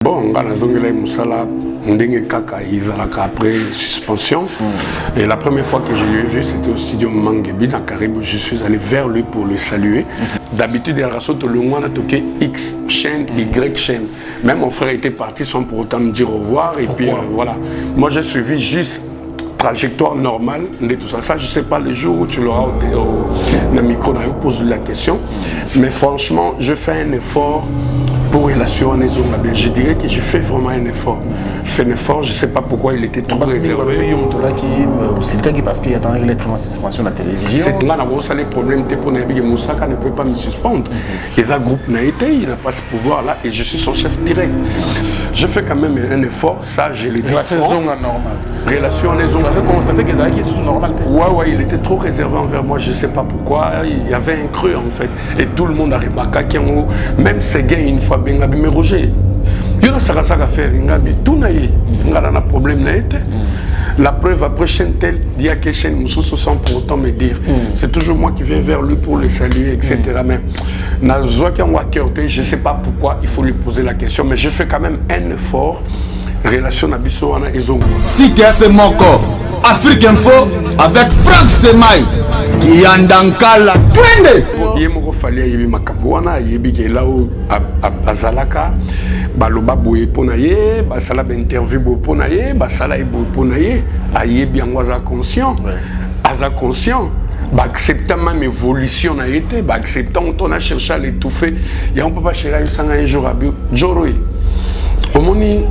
Bon, on a zongé Moussala, on kaka izalaka après suspension. Et la première fois que je l'ai vu, c'était au studio Mangebi dans Caribou. Je suis allé vers lui pour le saluer. D'habitude, il y a le monde a toqué X chaîne, Y chaîne. Même mon frère était parti sans pour autant me dire au revoir. Et puis voilà. Moi, j'ai suivi juste trajectoire normale de tout ça. Ça, je ne sais pas le jour où tu l'auras au micro, on pose la question. Mais franchement, je fais un effort pour relation les hommes. Je dirais que je fais vraiment un effort. Je fais un effort, je ne sais pas pourquoi il était trop réservé. C'est le cas parce qu'il y a tant de suspension à la télévision. C'est là où les problèmes pour que Moussaka ne peut pas me suspendre. Et ça groupe n'a été, il n'a pas ce pouvoir là et je suis son chef direct. Je fais quand même un effort, ça je l'ai dit. Relation normale. Relation les hommes. Vous avez constaté qu'ils sont normal. Ouais, il était trop réservé envers moi, je ne sais pas pourquoi. Il y avait un creux en fait. Et tout le monde a remarqué qu'il y a même ces gains une fois. Mais Roger, il y a ça à faire, tout n'a pas problème. La preuve, après chaîne telle, il y a que chaîne Moussou sans pour autant me dire. C'est toujours moi qui viens vers lui pour le saluer, etc. Mais je ne sais pas pourquoi il faut lui poser la question, mais je fais quand même un effort. Relation à Bissouana et Zongo. Si tu as ce moko, Afrique Info avec Franck Stemai, qui est dans Kala. Il y a un fallait y makabuana, il y a là où Azalaka, baloba boye ponaye, basala interview bo ponaye, basala bo ponaye, aye bien waza conscient, aza conscient. Acceptant même évolution a été, acceptant on a cherché à l'étouffer, et on peut pas chercher un jour à Joroi. Au moni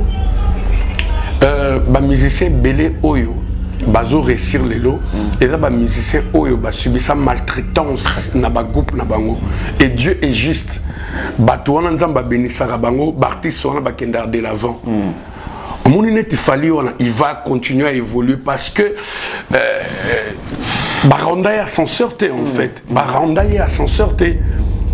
ba musicien belé oyo bazo réussir les lots et là ba musicien oyo ba subir sa maltraitance na ba groupe na bango et Dieu est juste bato wana nzamba bénissara bango bartiste wana ba kenda de l'avant mon net il va continuer à évoluer parce que Baranda est à s'en sortir en fait Baranda est à s'en sortir.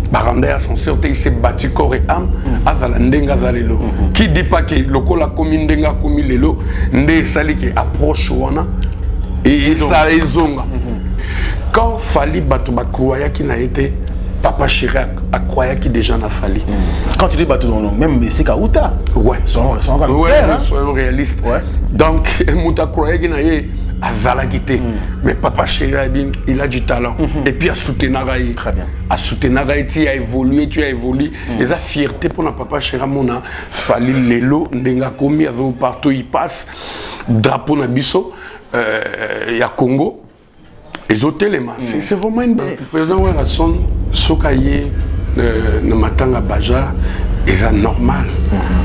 Baranda son sorti, il s'est battu corps et âme à Zalandenga Zalelo. Qui dit pas que le cola commune denga commis lelo, ndé sali qui approche wana et ça les zonga. Quand Fali Batouba croyait qu'il n'a été, Papa Chéri a croyé qu'il déjà n'a fallu. Quand tu dis Batou, même c'est Kaouta. Ouais. Soyons réalistes. Ouais. Donc, Mouta croyait qu'il n'a été. Mais Papa Chéri, il a du talent. Et puis à soutenir. Très bien. À soutenir, tu as évolué. Et la fierté pour Papa Chéri, il fallait les lots, n'enga commis partout il passe. Drapeau na biso, il y a Congo. Les hôtels, c'est vraiment une bonne. Par exemple, la son sokaye ne matanga Baja, c'est normal.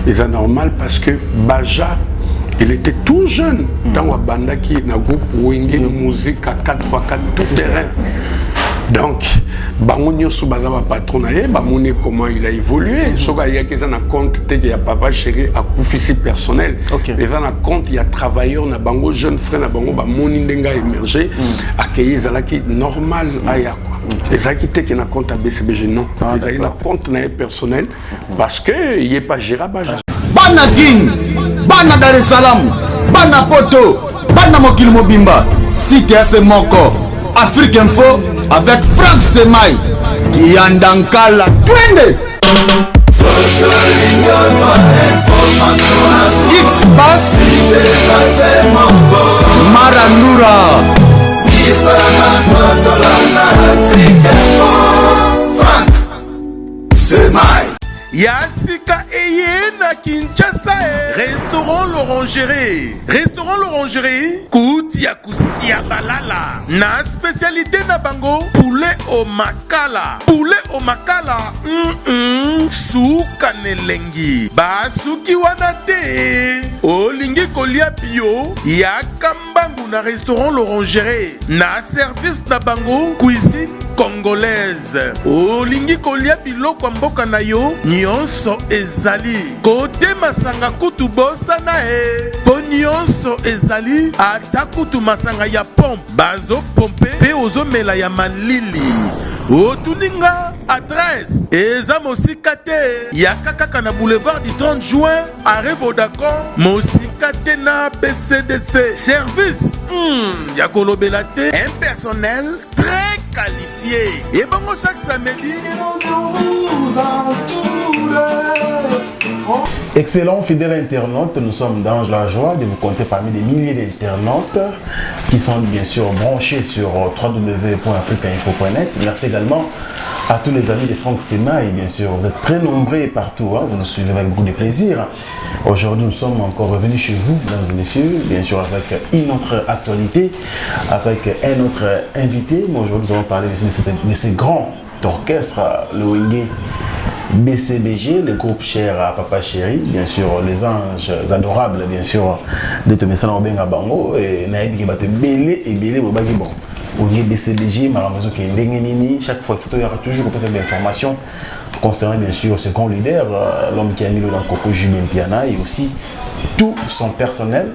C'est normal parce que Baja. Il était tout jeune dans le banda qui est un groupe Wenge musique à 4x4 tout terrain. Donc, Bangonio Soubaza patron, comment il a évolué. Soga il y a qui en a compte qu'il y a Papa Chéri à Koufissi personnel. Mais en a compte il y a travailleur na bango jeune frère na bango Moni Ndenga émergé accueilli Zalaki normal aya quoi. Les Zalaki qui na compte à BCBG non. Les Zalaki na compte na personnel parce que il est pas gérable. Bana King, Bana Dar es Salaam, Bana Poto, Bana Mokil Mobimba, si tu as ce moko, Afrique Info avec Franck Stemai, qui est dans Kala. X-Bass, Marandura, Franck Stemai. Yassika Eye na Kinshasa Restaurant l'Orangerie. Restaurant l'Orangerie Koutia Kusia Balala. Na spécialité na bango poulet au makala. Poulet au makala Souka nelengi Basuki wana te Olingi kolia bio Yakambangu na restaurant l'Orangerie. Na service na bango cuisine congolaise. Olingi kolia biloko mboka na yo nyonso ezali. Kote masanga kutu bosa na po nyonso ezali ata kutu masanga ya pompe. Bazo pompe pe ozomela ya malili. Otuninga adresse eza mosika te ya kaka na boulevard du 30 juin arrêt Vodacom mosika te na BCDC. Service ya kolobela te un personnel très qualifié. Et bon chaque samedi Excellent, fidèles internautes, nous sommes dans la joie de vous compter parmi des milliers d'internautes qui sont bien sûr branchés sur www.africainfo.net. Merci également à tous les amis de Franck Stémaï, bien sûr, vous êtes très nombreux partout, hein, vous nous suivez avec beaucoup de plaisir. Aujourd'hui, nous sommes encore revenus chez vous, mesdames et messieurs, bien sûr avec une autre actualité, avec un autre invité. Mais aujourd'hui, nous allons parler de ces grands orchestres, le Wenge BCBG, le groupe cher à Papa Chéri, bien sûr, les anges adorables, bien sûr, de Tomesana Obenga Bango, et Naïb qui battait belé et belé, bon. Au BCBG, qui est chaque fois, il y aura toujours des informations concernant bien sûr ce grand leader, l'homme qui a mis le Coco Julien Piana et aussi tout son personnel.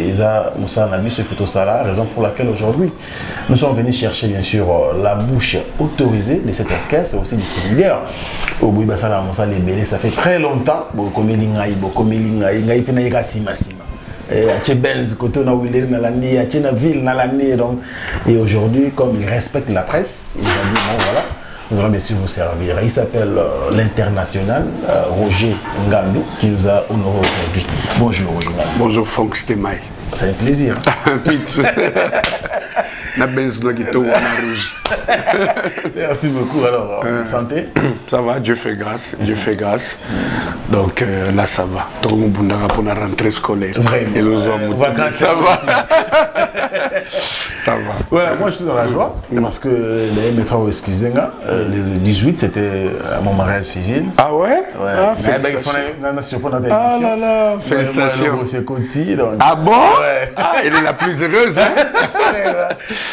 Isa Moussa Nabi, ce photo Sala, raison pour laquelle aujourd'hui nous sommes venus chercher bien sûr la bouche autorisée de cet orchestre et aussi de ses leaders. Au bout de Sala Moussa Lebele, ça fait très longtemps, et Benz côté na Willer na l'année, na ville na l'année donc et aujourd'hui comme il respecte la presse, il a dit bon voilà, nous allons bien sûr vous servir. Il s'appelle l'international Roger Ngandou qui nous a honoré aujourd'hui. Bonjour Roger Ngandou. Bonjour Franck Stémaï. C'est un plaisir. Merci beaucoup. Alors, santé? Ça va, Dieu fait grâce. Dieu fait grâce. Donc là, ça va. Tout le monde a pour la rentrée scolaire. Vraiment. Et nous hommes, ça va. Ça va. Voilà, moi je suis dans la joie parce que les métros, excusez-moi, le 18 c'était mon mariage civil. Ah ouais? Ouais. Ah, félicitations. Ah là là, félicitations. Ah bon? Ouais. Ah, elle est la plus heureuse. Hein?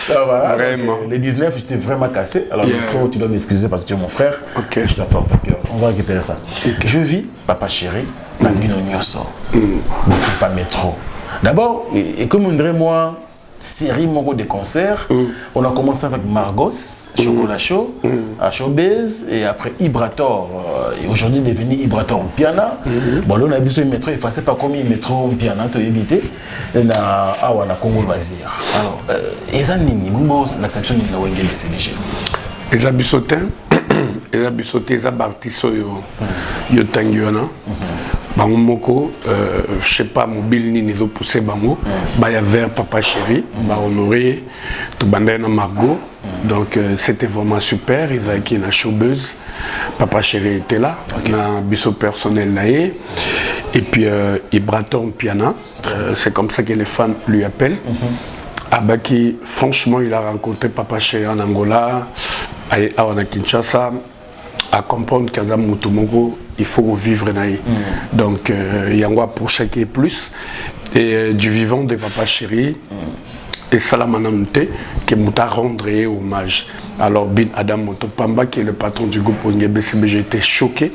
Voilà, vraiment. Les 19, j'étais vraiment cassé. Alors, métro, tu dois m'excuser parce que tu es mon frère. Ok. Je t'apporte à cœur. On va récupérer ça. Okay. Je vis, Papa Chéri, dans Bino Nyoso. Pas métro. D'abord, et comme on dirait moi, série de concerts. On a commencé avec Margos, Chocolat Chaud, à Showbiz, et après Ibrator. Et aujourd'hui, devenu Ibrator Piana. Bon, là, on a vu sur le métro, effacé pas comme il métro Piana, tu as évité. Et on a Congo Loisir. Alors, Eza Nini, l'acception de la Wenge BCBG. Eza Bissotin, Eza Bissotin, Eza Bartiso yo Tangiona. Bango moko, je sais pas, mobile ni les poussé bango, baya vers Papa Chéri, ba honoré, tout bandé na Margot, donc c'était vraiment super. Ils avaient qui na Showbiz, Papa Chéri était là, na biso personnel naé, et puis Ibrator Piana, c'est comme ça que les fans lui appellent. Abaki, franchement, il a rencontré Papa Chéri en Angola, à Kinshasa, à comprendre qu'Azam Moutoumoko, il faut vivre naï. Donc, il y a un pour chaque plus. Et du vivant de Papa Chéri, et Salamanamte, qui m'a rendre hommage. Alors, Bin Adam Motopamba, qui est le patron du groupe Wenge BCBG, était choqué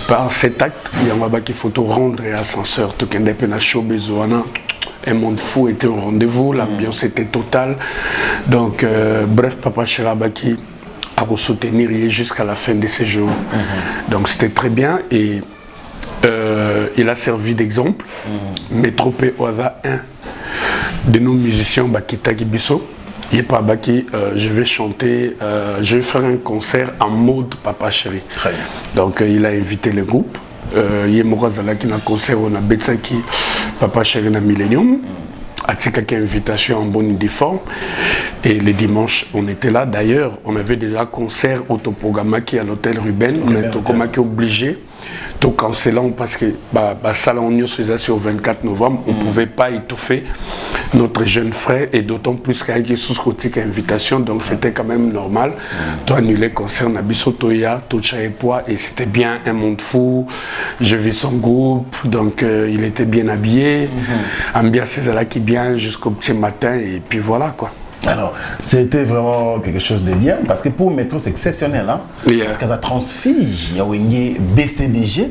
par cet acte. Il y a un qu'il faut rendre et ascenseur. Tout le monde a Showbiz, un monde fou était au rendez-vous, l'ambiance était totale. Donc, bref, Papa Chéri Abaki à vous soutenir jusqu'à la fin de ses jours. Donc c'était très bien et il a servi d'exemple. Métropé Oaza, un de nos musiciens, Bakita Gibiso, il est pas Baki, je vais chanter, je vais faire un concert en mode Papa Chéri. Donc il a invité le groupe. Il y a Morazala qui a un concert, on a Betsaki, Papa Chéri na Millennium. Atika qui a invitation en bonne uniforme et les dimanches on était là. D'ailleurs on avait déjà concert autoprogrammé à l'hôtel Ruben. On est obligé tout cancellant parce que salon sur le 24 novembre on ne pouvait pas étouffer notre jeune frère et d'autant plus qu'il y a sous côté invitation, donc c'était quand même normal. Toi annulé concert Nabiso Toya, Toucha et Poids, et c'était bien un monde fou. Je vis son groupe, donc il était bien habillé. Ambiance c'est là qui bien jusqu'au petit matin et puis voilà quoi. Alors, c'était vraiment quelque chose de bien, parce que pour Métro, c'est exceptionnel, hein? Parce que ça transfige, il y a Wenge BCBG,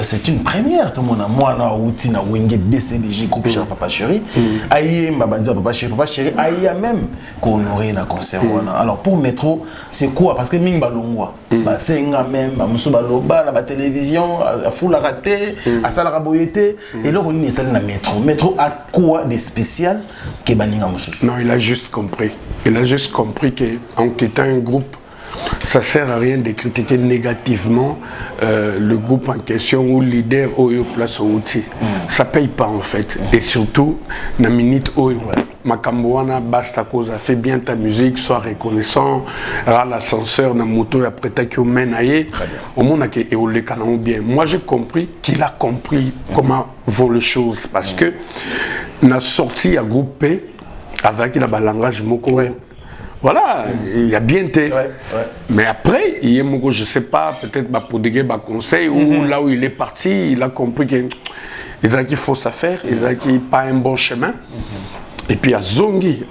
c'est une première, tout le monde a moi, na outil, na Wenge BCBG, groupe cher Papa Chéri, aïe, Mabandi, Papa Chéri, aïe, même, qu'on aurait un concert. Alors, pour Métro, c'est quoi? Parce que Ming Balongwa, c'est un même, Moussou Baloba, la télévision, à Foula Raté, à Salara Boyete, et là, on est allé dans Métro. Métro a quoi de spécial que Baninga? Non, il a juste compris. Il a juste compris qu'en quittant un groupe ça sert à rien de critiquer négativement le groupe en question ou le leader Oyo place au outil. Ça paye pas en fait. Et surtout, na minute Oyo. Makamboana basta cause a fait bien ta musique, sois reconnaissant, à l'ascenseur, na moto, après ta qui mène aïe. Au monde et au le canon bien. Moi j'ai compris qu'il a compris comment vont les choses parce que na sorti à groupe P avec la langage moko. Voilà, il y a bien été. Mais après, il y a moko, je sais pas, peut-être pour déguer conseil ou là où il est parti, il a compris qu'il faut ça faire, il a qu'il pas un bon chemin. Et puis à Zongi,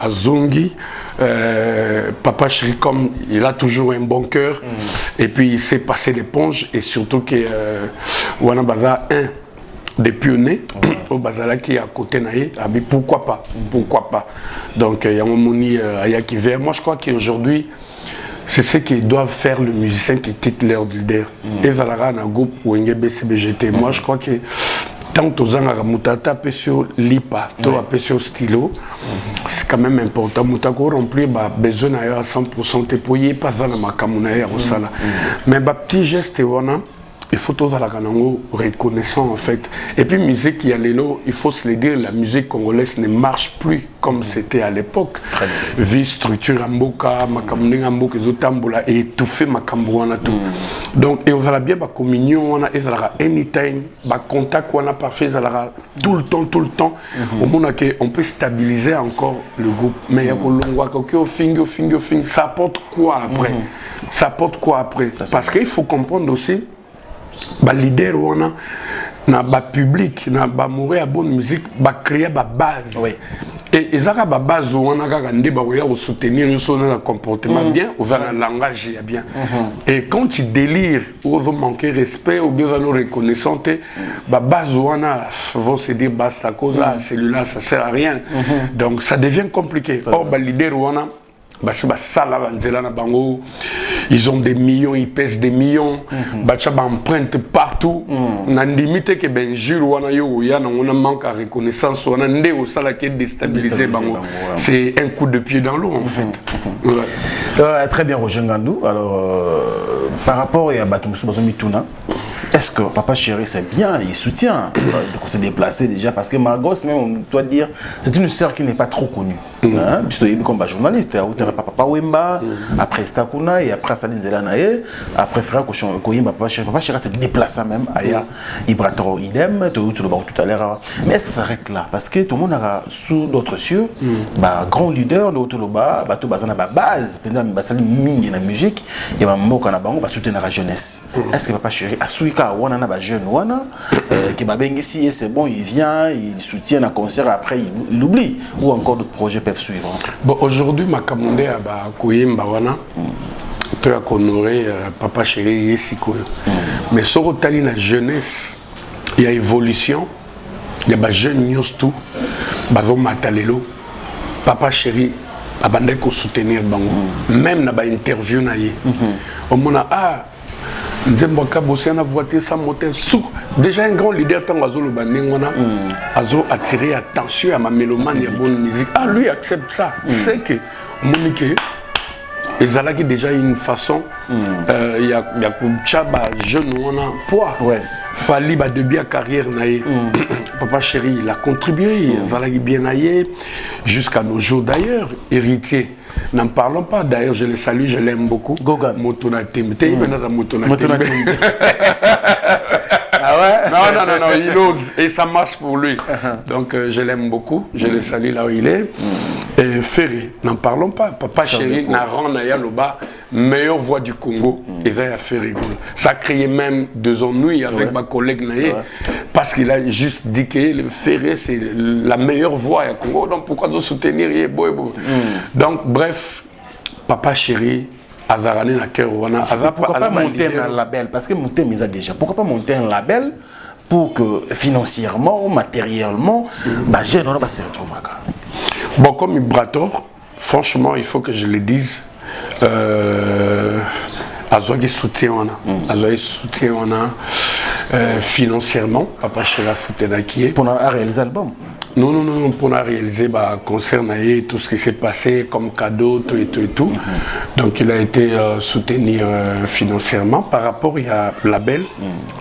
Papa Chéri, comme il a toujours un bon cœur, et puis il sait passer l'éponge, et surtout que Wana Baza, un des pionniers, au Bazala qui est à côté naïe, pourquoi pas. Donc il y a un moment Ayaki Vert. Moi je crois qu'aujourd'hui, c'est ce qu'ils doivent faire les musiciens qui quittent leur leader. Et Zalara un groupe ou un BCBGT. Moi je crois que tant que tu as mutata pesio lipa, tu as pesio stylo, c'est quand même important. Mutako remplir besoin à 100% te poyer pas dans ma camounaya au sala. Mais petit geste il faut tous la canango reconnaissant en fait. Et puis musique il y a l'élo, il faut se le dire, la musique congolaise ne marche plus comme c'était à l'époque. Vie structure amboka, makamune amboka zotambola et étouffer makamboana tout. Donc et on va bien ba communion on a anytime, ba contact on a parfait tout le temps. Au moment que on peut stabiliser encore le groupe. Mais il y a kolongwa ko finger, ça apporte quoi après? Ça apporte quoi après? Parce qu'il faut comprendre aussi ba leader wana na ba public na ba mourir à bonne musique ba créer ba base et ezaka ba base wana kaka nde ba ya soutenir son comportement bien ou un langage bien et quand tu délires ou vous manquer respect ou bien nous reconnaissante ba base wana vont se dire basta à cause celui-là ça sert à rien donc ça devient compliqué. Or ba leader wana ils ont des millions, ils pèsent des millions, ils empruntent partout. On a limité que Benjur, on a manque à reconnaissance, on a déstabilisé. C'est un coup de pied dans l'eau en fait. Très bien, Roger Ngandou. Alors, par rapport à Batumoussou Bazomituna, est-ce que Papa Chéri c'est bien, il soutient de se déplacer déjà parce que Margos même on doit dire c'est une sœur qui n'est pas trop connue. Puisque il est comme journaliste, Papa Wemba, après Stakuna et après Saline Zelanae, après Frère Koyimba Papa Chéri s'est déplacé même Aya Ibratoro idem, tout à l'heure. Mais ça s'arrête là parce que tout le monde a sous d'autres cieux, grand leader de Otoloba, tout bazana base, pendant basali mine la musique, et ba mboka na bango ba soutenir la jeunesse. Est-ce que Papa Chéri a suivi wana na ba jeune wana qui ba bengisi et c'est bon il vient il soutient un concert après il oublie ou encore d'autres projets peuvent suivre. Bon aujourd'hui ma kamondé a ba koyemba wana tu as honoré Papa Chéri yesikoyo mais sur otali la jeunesse il y a évolution il y a ba jeune news tout bazo matalelo Papa Chéri abandé ko soutenir bango même na ba interview na ye au mona Nzemboka bossé na voiture sans moteur sous déjà un grand leader tant azolo banengona azo attirer attention à ma mélomane ya bonne musique lui accepte ça c'est que Monique ezalaki déjà une façon il y a chaba jeune on a poids fali ba de bien carrière naïe Papa Chéri il a contribué ezalaki bien naïe jusqu'à nos jours d'ailleurs héritier. N'en parlons pas, d'ailleurs je le salue, je l'aime beaucoup. Gogan. Motonatem. Ah ouais? Non, il ose et ça marche pour lui. Donc je l'aime beaucoup, je le salue là où il est. Et Ferré, n'en parlons pas. Papa Chéri n'a rendu Loba, meilleure voix du Congo, et ça a fait ça a créé même des ennuis avec ma collègue Naye, parce qu'il a juste dit que le Ferré c'est la meilleure voix du Congo, donc pourquoi de soutenir donc bref, Papa Chéri, Azarane na cœur wana. Pourquoi pas monter un label? Parce que monter mais déjà. Pourquoi pas monter un label pour que financièrement, matériellement, j'ai non se retrouve. Bon comme Ibrator, franchement il faut que je le dise. Azogi soutien on a financièrement Papa Chéri soutien qui pour réaliser l'album. Non, non, non, pour réaliser concert tout ce qui s'est passé comme cadeau, tout et tout et tout. Donc il a été soutenu financièrement. Par rapport il y a label,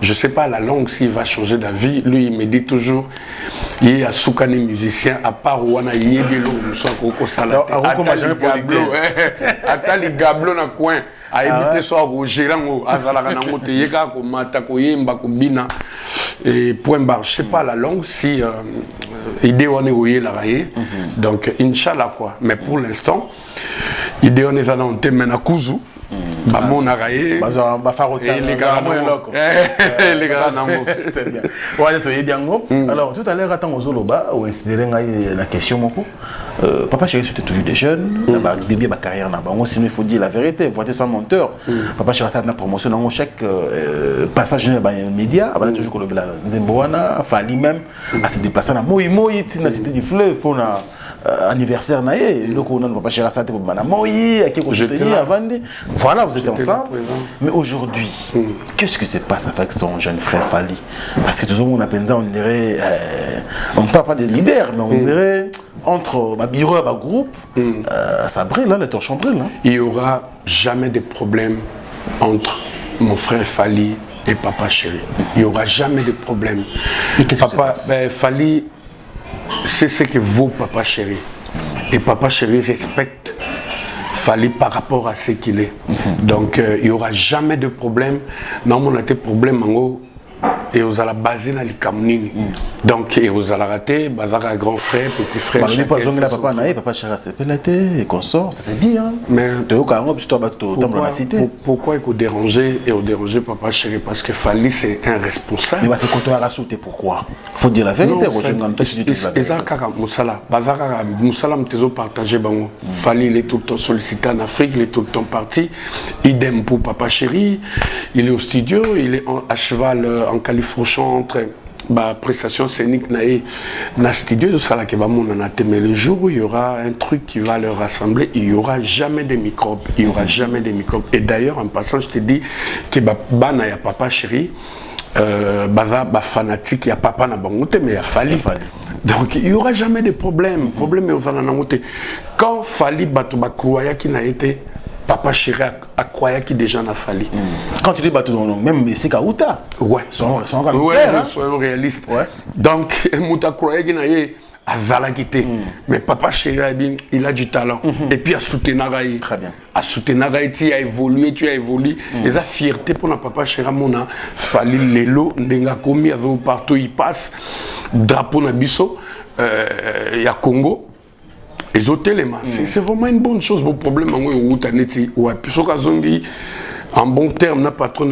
je ne sais pas la langue s'il va changer d'avis. Lui il me dit toujours, il y a soukane musicien à part Wana Yebelo, nous sommes au Salate. Attends les gablos dans le coin. A éviter soit au gérant, à Zalaranango, Teyeka, Komata, Koyemba, Kombina. Et point barre, je ne sais pas la langue si idée on est ouillé la raillé. Donc, Inch'Allah quoi. Mais pour l'instant, idée on est dans le thème à Kuzu. Bamon a raillé. Et les gars les gars c'est bien. Ouais, tu es bien. Alors, tout à l'heure, attends aux Zoloba, ou inspiré la question, Papa Chéri, c'était toujours des jeunes. Début de ma carrière, sinon il faut dire la vérité. Voici son monteur. Papa Chéri, ça a une promotion dans chaque passage dans les médias. Il y a toujours que le Nzemboana, Fali même, à se déplacer dans Moï, dans la cité du fleuve pour l'anniversaire. Le Papa Chéri, ça a été pour Moï, qui est soutenu avant. Voilà, vous êtes ensemble. Mais aujourd'hui, qu'est-ce qui se passe avec son jeune frère Fali? Parce que toujours, on dirait, on ne parle pas des leaders, mais on dirait, entre bureau et groupe, ça brille, là, les torches brillent. Il n'y aura jamais de problème entre mon frère Fali et Papa Chéri. Il n'y aura jamais de problème. Papa, Fali, c'est ce que vaut Papa Chéri. Et Papa Chéri respecte Fali par rapport à ce qu'il est. Donc, il n'y aura jamais de problème. Non, on a des problèmes en haut. Et vous allez baser dans les Kamnini. Donc, et vous allez rater, bazar grand frère, petit frère. Papa Chéri, c'est pélaté et consort, ça c'est dit. Mais pourquoi il faut déranger et déranger Papa Chéri? Parce que Fali c'est un responsable. Mais c'est quand on a rassouté, pourquoi? Il faut dire la vérité. Et ça, Moussala, bazar Moussala m'tezo partagé bango. Fali il est tout le temps sollicité en Afrique, il est tout le temps parti. Idem pour Papa Chéri, il est au studio, il est à cheval en Californie entre prestation scénique na studio, mais le jour où il y aura un truc qui va le rassembler, il n'y aura jamais de microbes. Il n'y aura jamais de microbes. Et d'ailleurs, en passant, je te dis que Bana y a Papa Chéri, fanatique, il y a Papa na bangote, mais il y a Fali. Donc il n'y aura jamais de problème. Problème est quand Fali Batoubakoua qui n'a été Papa Chéri a croyé qu'il déjà n'a fallu. Quand tu dis bateau, même c'est Kaouta. Ouais. Soyons réalistes. Ouais. Donc, Mouta croyait qu'il n'a a Zalakité. Mais Papa Chéri, il a du talent. Et puis, à soutenir. Très bien. À soutenir, tu as évolué. Et sa fierté pour Papa Chéri, il fallait les lots, n'enga commis partout, il passe. Drapeau na biso, il y a Congo. Les hôtels, c'est vraiment une bonne chose. Le problème, en bon terme, na patron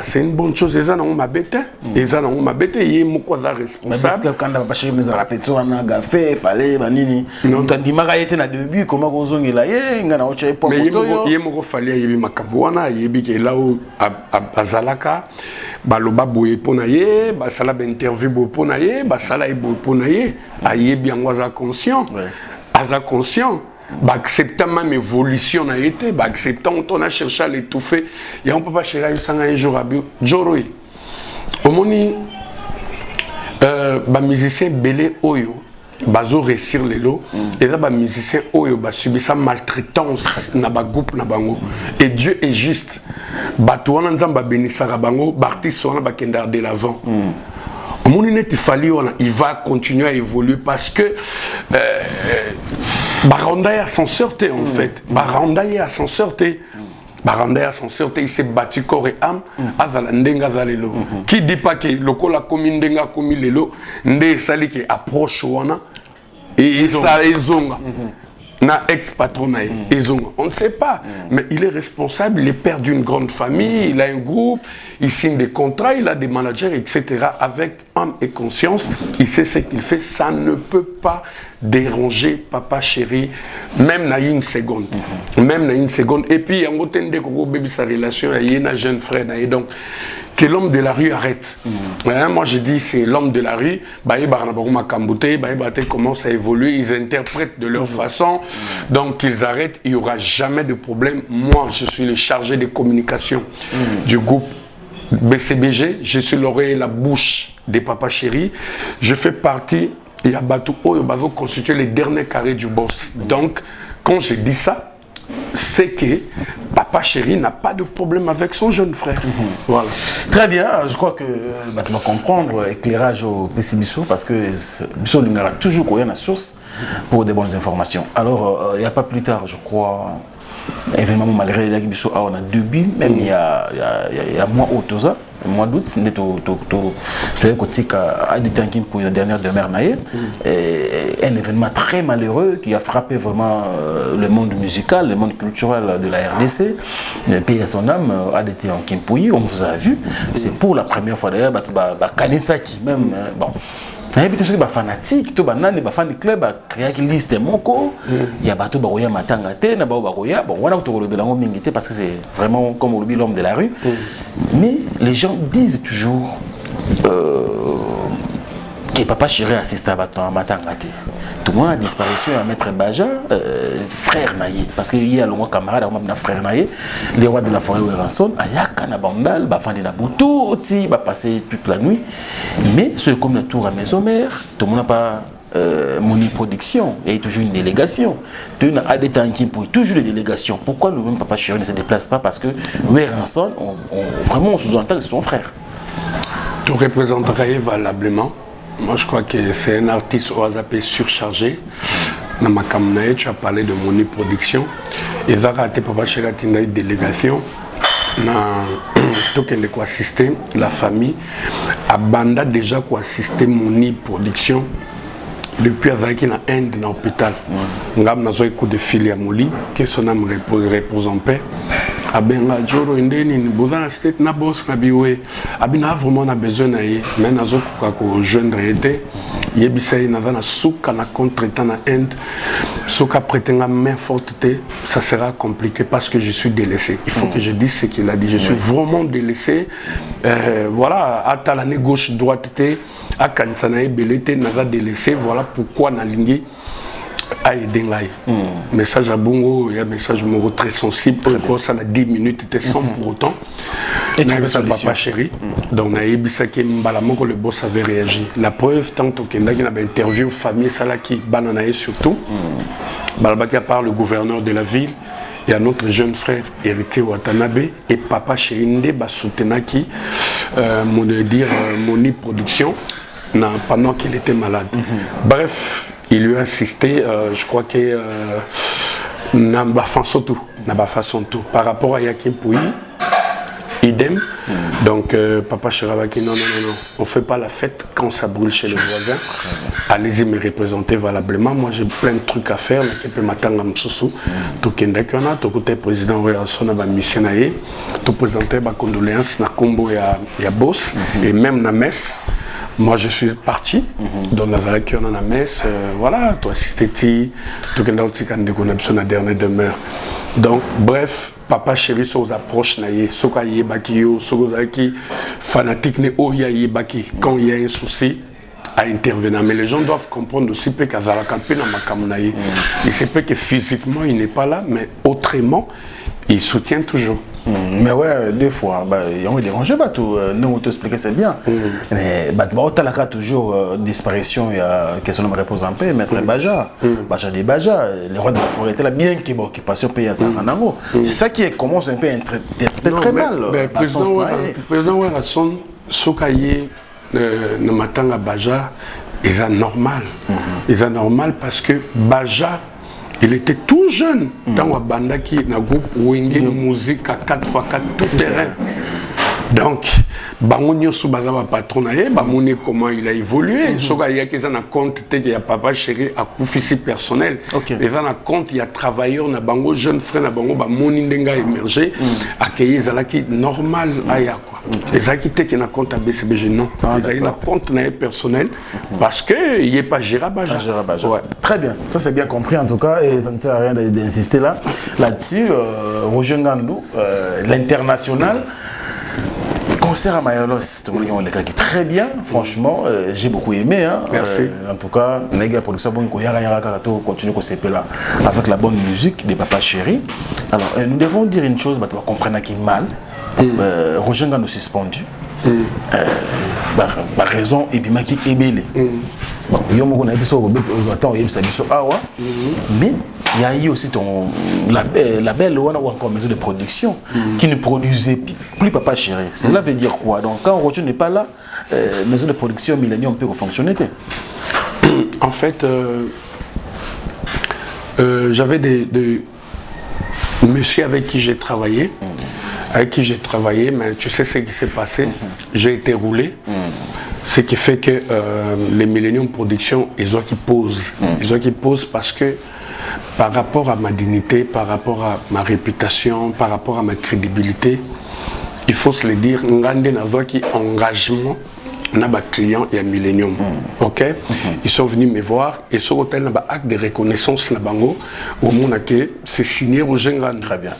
c'est une bonne chose. Les gens ont ma bête, les gens ont ma bête, il y a beaucoup de responsables. Quand on a fait des répétitions, on a fait, fallait, banini. On a dit magaïté na début, comment on zongi là, il y a un pas mais il y a beaucoup fallait, il y a makabuana, il y a là où à Zalaka, baloba boye ponaye, basala interview bo ponaye, basala bo ponaye, aye bien waza conscient, aza conscient. Acceptant même évolution a été, acceptant on a cherché à l'étouffer. Et on peut pas chercher un jour à Joroi. Au moni, musicien belé oyo, bazo réussir les lots. Et là, musicien oyo, subit sa maltraitance na ba groupe na bango. Et Dieu est juste. Batouana nzamba bénissa bango, bartis on a bakenda de l'avant. Il va continuer à évoluer parce que Baranda est ascenseur en fait. Baranda est ascenseur. Il s'est battu corps et âme à Zalandenga Zalelo. Qui dit pas que le cola commune denga commis lelo, nde sali qui approche wana et ça les zonga. Na ex-patron, on ne sait pas, mais il est responsable, il est père d'une grande famille, il a un groupe, il signe des contrats, il a des managers, etc. Avec âme et conscience, il sait ce qu'il fait, ça ne peut pas déranger Papa Chéri, même dans une seconde. Même dans une seconde. Et puis, il y a un autre bébé sa relation, il y a un jeune frère, donc que l'homme de la rue arrête. Moi je dis c'est l'homme de la rue, commence à évoluer, ils interprètent de leur façon, donc ils arrêtent, il n'y aura jamais de problème. Moi je suis le chargé de communication du groupe BCBG, je suis l'oreille et la bouche des Papa Chéri, je fais partie il y a Batou Oyo Bazo constituer les derniers carrés du boss. Donc, quand je dis ça, c'est que Papa Chéri n'a pas de problème avec son jeune frère. Voilà. Très bien, je crois que tu vas comprendre éclairage au PC Bissot parce que Bissot il a toujours quoi, il y a une source pour des bonnes informations. Alors, il n'y a pas plus tard, je crois, événement malgré la Bissot on a début, même il y a mois autosa. Mois d'août, c'était pour la dernière demeure naïe. Un événement très malheureux qui a frappé vraiment le monde musical, le monde culturel de la RDC. Le pays à son âme a été en Kimpouyi, on vous a vu. C'est pour la première fois d'ailleurs, Kanisa qui même. Bon. Il y a des fanatiques, il y a des fans du club qui ont créé liste moko. Il y a des gens qui ont matangate, bon, on a parce que c'est vraiment comme l'homme de la rue. Mais les gens disent toujours que Papa Chéri assiste à matangate. Tout le monde a disparition à Maître Baja, frère Naye, parce qu'il y a le camarade, un frère Naye, les rois de la forêt Oueranson, Ayaka na Bandal, Bafandi na Boutou, va passer toute la nuit. Mais c'est comme le tour à Maison Mère, tout le monde n'a pas Moni Production, il y a toujours une délégation. Tout le monde a des temps qui pour toujours des délégations. Pourquoi le même Papa Chéri ne se déplace pas? Parce que Oueranson, vraiment on sous-entend que c'est son frère. Tu représenterais valablement. Moi, je crois que c'est un artiste au hasard surchargé. Dans ma caméra, tu as parlé de Moni Production. Et ça a été Papa Chéri qui a une délégation. Tout qui a assisté, la famille. A Banda déjà assisté Moni Production. Depuis Azaki na Inde, dans l'hôpital. Nous avons un coup de fil à Moli, que son âme repose en paix. Abenga Joro Indeni, Bozana State na boss na biwe. Abina vraiment na besoin na ye, mais na zo ko joindre été. Yebisa na na souka na contre-temps na Inde. Souka prétendant main forte, ça sera compliqué parce que je suis délaissé. Il faut que je dise ce qu'il a dit. Je suis vraiment délaissé. Voilà, à l'année gauche droite à Kansanae Belete n'a délaissé. Voilà pourquoi na lingi message à Bongo, il y a un message très sensible, pour ça 10 minutes, était sans pour autant. Et tu veux ça, Papa Chéri. Donc, le boss avait réagi. La preuve, tant qu'il y a une interview, famille, Salaki, Bananae surtout, Balbaki à part le gouverneur de la ville, il y a notre jeune frère, héritier Watanabe, et Papa Chéri Nde Soutenaki, Moni Production, pendant qu'il était malade. Bref, il lui a assisté, je crois que n'a façon tout. Par rapport à Yakim Pouyi, idem. Donc Papa Chéri, non, on ne fait pas la fête quand ça brûle chez les voisins. Allez-y me représenter valablement. Moi j'ai plein de trucs à faire. Je peux m'attendre à Msoussou. Tout le président Oueranson a mission tout présenter ma condoléance na Combo et à Boss et même na Metz. Moi, je suis parti, donc Nazareth, on a la messe, voilà, toi, assisté, tout le monde a la dernière demeure. Donc, bref, Papa Chéri, ça vous approche, ce qu'il y a baki, ce qui fanatique, quand il y a un souci, à intervenir. Mais les gens doivent comprendre aussi que il se peut que physiquement, il n'est pas là, mais autrement, il soutient toujours. Mais ouais, deux fois, ils ont dérangé, nous on t'expliquait c'est bien. Mais tu as toujours disparition, il y a question de me reposer en paix, Maître Baja, Baja des Baja, les rois de la forêt étaient là, bien qui passent au pays à Zaranango. C'est ça qui commence un peu à interpréter très mal. Le président Oueranson, Sokaye, ne m'attend à Baja, ils sont normal. Ils sont normal parce que Baja, il était tout jeune dans le bandaki, dans le groupe Wenge musique à 4x4 tout terrain. Donc, Bangonio Soubaza patron, comment il a évolué. Il y a qui ont compte qu'il y a Papa Chéri à Koufissi personnel. Il y a compte il y a travailleur na Bango jeune frère na Bango Monindenga émergé accueilli Zalaki normal aya quoi. Les acquittés qui na compte à BCBG non. Ils ont compte na personnel parce que il est pas Girabaja. Ouais. Très bien. Ça c'est bien compris en tout cas et ça ne sert à rien d'insister là-dessus. Roger Ngandou, l'international. Concert à Mayolos, très bien, franchement, j'ai beaucoup aimé. Hein. Merci. En tout cas, les gars, production, continue qu'on s'épelle là avec la bonne musique des Papa Chéri. Alors, nous devons dire une chose, tu vas comprendre qu'il est mal. Roger nous suspendu. Par raison, et Bimaki est belé. Bon, il y a beaucoup de awa, mais il y a eu aussi ton label ou encore maison de production qui ne produisait plus Papa Chéri. Cela veut dire quoi? Donc quand Roger n'est pas là, maison de production Millennium peut fonctionner. En fait, j'avais des messieurs avec qui j'ai travaillé. Mais tu sais ce qui s'est passé. J'ai été roulé. Ce qui fait que les Millennium Productions, ils ont qui posent. Ils ont qui posent parce que par rapport à ma dignité, par rapport à ma réputation, par rapport à ma crédibilité, il faut se le dire, ngande nazo qui engagement na ba client et Millennium. OK? Ils sont venus me voir et sur hôtel na ba acte de reconnaissance na bango au monde que c'est signé au Gengan. Très bien.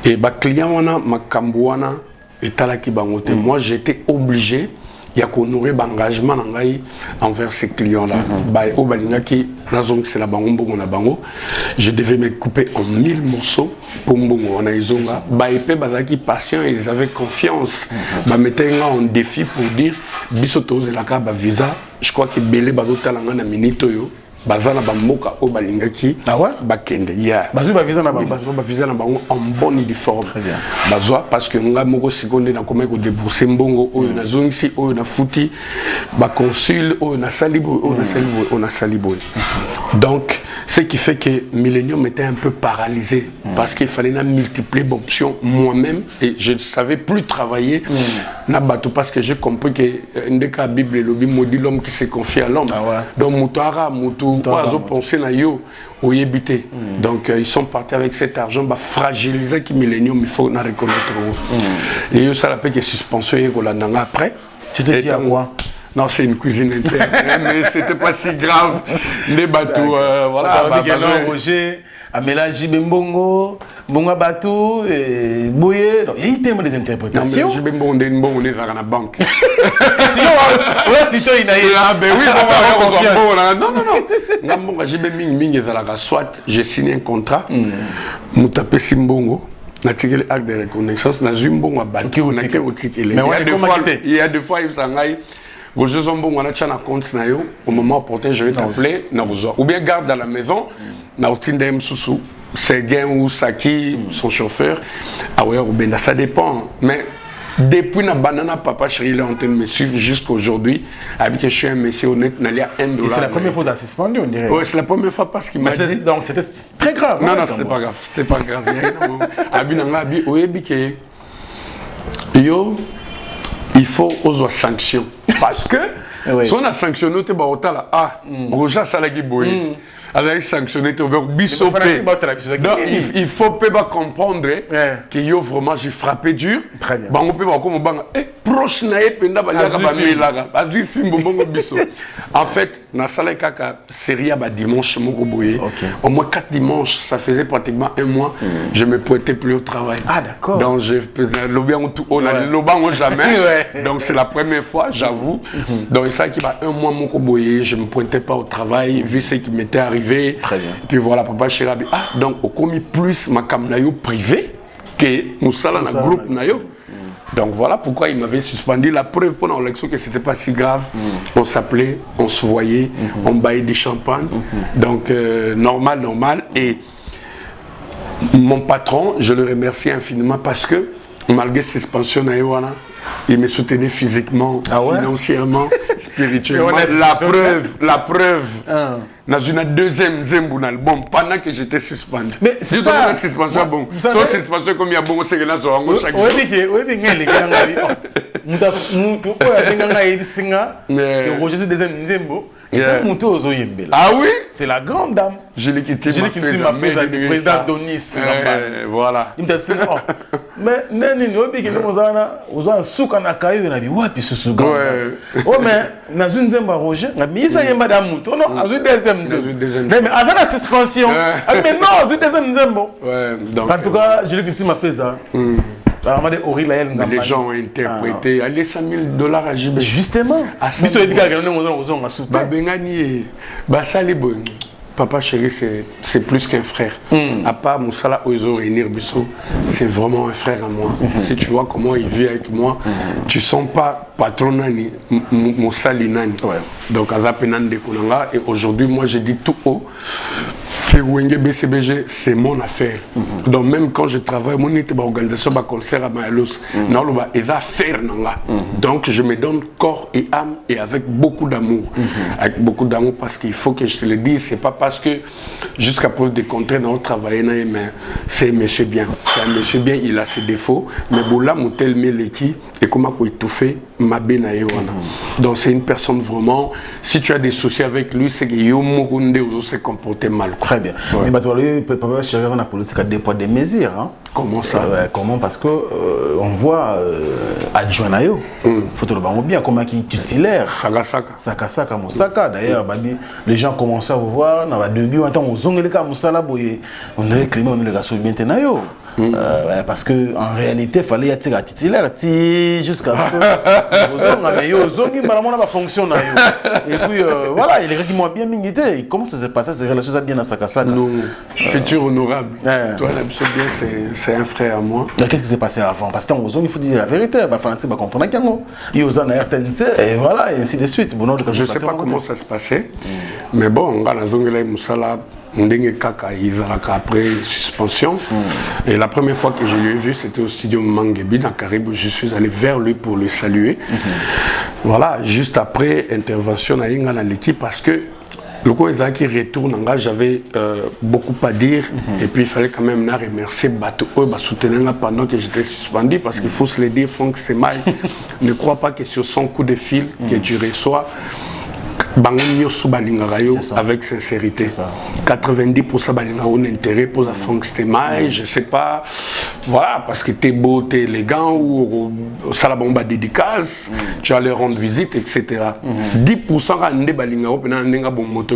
Et ba client wana makambo wana etalaki bango te. Moi j'étais obligé il y a honorer l'engagement envers ces clients-là. Je devais me couper en 1000 morceaux pour Mbongo. Ils patient, ils avaient confiance. Ils mettaient en défi pour dire Bisoto la visa. Je crois que Belé Bazota Langana Minitoyo. Bazana Bamoka au Balingaki. Ah ouais? Bakende. Yeah. Bazu Bavisa na Bango. Bazu Bavisa na Bango en bonne uniforme. Très bien. Bazwa parce que nga moko seconde na comment débourser Mbongo oyo na zone ici oyo na fouti ba consul oyo na salibo oyo na salibo on a salibo. Donc ce qui fait que Millennium était un peu paralysé parce qu'il fallait multiplier d'options moi-même et je ne savais plus travailler na bateau parce que j'ai compris que ndeka Bible le lobby maudit l'homme qui se confie à l'homme. Ah ouais. Donc mutara mutu ils ont pensé na yo au yébité. Donc ils sont partis avec cet argent bah fragiliser qui Millennium il faut na reconnaître. Et yo ça la paix que suspension et Rolandanga après. Tu te dis à quoi? Non, c'est une cuisine interne, mais c'était pas si grave. Les bateaux, voilà. Roger, Amela Jibembongo, Bonga Batou, Bouye. Il y a eu tellement des interprétations. Non, Jibembongo, on est dans la banque. Sinon, ouais, plutôt il y a eu. Ah, ben oui, non. Non, Jibembongo, soit j'ai signé un contrat, Moutapé Simbongo. Na tikele acte de reconnaissance na zumbongo banki na ke otikele il y a deux fois il s'engaille vos jeux sont bons on a tchana compte na yo au moment opportun je vais t'appeler na besoin ou bien garde dans la maison na otindem susu c'est gain ou Saki son chauffeur ah ouais ou bien ça dépend mais depuis na banana Papa Chéri il est en train de me suivre jusqu'aujourd'hui avec que je suis un monsieur honnête n'a pas $1. C'est la première fois d'avoir suspendu on dirait. Ouais c'est la première fois parce qu'il m'a dit. Donc c'était très grave. Non c'était pas grave c'était pas grave. Abi oyebi ke yo il faut aux sanctions parce que si on a sanctionné te ba otala ah Roger Salagi Boy. Alors, sanctionné, il faut pas comprendre que vraiment j'ai frappé dur. Très bien. Proche en fait, dans la série dimanche, au moins 4 dimanches, ça faisait pratiquement un mois, je me pointais plus au travail. Ah d'accord. Donc, jamais. Donc, c'est la première fois, j'avoue. Donc, ça qui va un mois, je ne me pointais pas au travail, vu ce qui m'était arrivé. Très bien. Puis voilà, Papa Chéri, donc au commis plus ma camnayo privé que Moussala na groupe nayo. Donc voilà pourquoi il m'avait suspendu. La preuve pendant l'élection que c'était pas si grave. On s'appelait, on se voyait, on baillait du champagne. Donc normal. Et mon patron, je le remercie infiniment parce que malgré ses suspensions nayoana, il me soutenait physiquement, financièrement, spirituellement. La preuve. Dans une deuxième zembunal, bon, pendant que j'étais suspendu. Mais c'est pas... suspension, bon. Soit suspension comme il y a bon, c'est que là, ça va chaque jour. Ah oui? C'est la grande dame. Je l'ai quitté ma fille, le président Donis. Voilà. Il me dit, mais Nani, vous avez un souk en accueil, vous avez dit, ce souk. Oh, mais, dans une zemba Roger, mais ça y est, madame Mouton, non, dans une deuxième zemba. Mais, à la suspension, mais non, dans une deuxième zemba. En tout cas, je l'ai quitté ma fille, ça. Les gens ont interprété. Allez, $100 000 à JB. Justement. Papa Chéri, c'est plus qu'un frère. À part Moussala Oizo Réunir Bissot, c'est vraiment un frère à moi. Si tu vois comment il vit avec moi, tu sens pas patron Nani, Moussali Nani. Donc, Azapenan de Kunanga. Et aujourd'hui, moi, j'ai dit tout haut que Wenge BCBG, c'est mon affaire. Donc, même quand je travaille, mon organisation, ma concert à Mayalos, ils affaire. Donc, je me donne corps et âme et avec beaucoup d'amour. Avec beaucoup d'amour, parce qu'il faut que je te le dise, c'est pas parce que jusqu'à preuve des contraires, nous travaillons, mais c'est un monsieur bien. C'est un monsieur bien, il a ses défauts. Mais Boula Moutel Meleki, et comment il tout fait, ma benaïwana. Donc, c'est une personne vraiment, si tu as des soucis avec lui, c'est que Yomugunde se comporter mal. Très bien. Mais Papa Chéri, on a politique à des poids des mesures. Hein? Comment ça? Comment? Parce que on voit adjoint Nayo. Faut te le dire bien, comment qui est titulaire. Saka Moussaka. D'ailleurs, les gens commencent à vous voir. Dans le début, on a les cas Moussala, on a réclamé, on a les gars bien Nayo. Parce que en réalité, il fallait être titulaire jusqu'à ce que on a fonction. Et puis voilà, il est régulièrement bien milité. Comment ça s'est passé? Ces relations bien à Sakasa? Nous, futur honorable. Toi, c'est un frère à moi. Qu'est-ce qui s'est passé avant? Parce qu'il faut dire la vérité. Il va comprendre qu'il y a un RTNT et voilà, et ainsi de suite. Je ne sais pas comment ça se passait, mais bon, on a Zongela Moussala. Après suspension. Et la première fois que je l'ai vu, c'était au studio Mangebi dans Caribou. Je suis allé vers lui pour le saluer. Voilà, juste après intervention dans l'équipe, parce que le coup qui retourne, j'avais beaucoup à dire. Et puis il fallait quand même remercier Bato soutenir pendant que j'étais suspendu, parce qu'il faut se le dire, Franck Semaï, ne crois pas que sur son coup de fil que tu reçois, avec sincérité. 90% balinga ont intérêt pour la Franck Semaï, je sais pas, voilà, parce que t'es beau, t'es élégant, ou ça la bombe dédicace, tu vas leur rendre visite, etc. 10% de balinga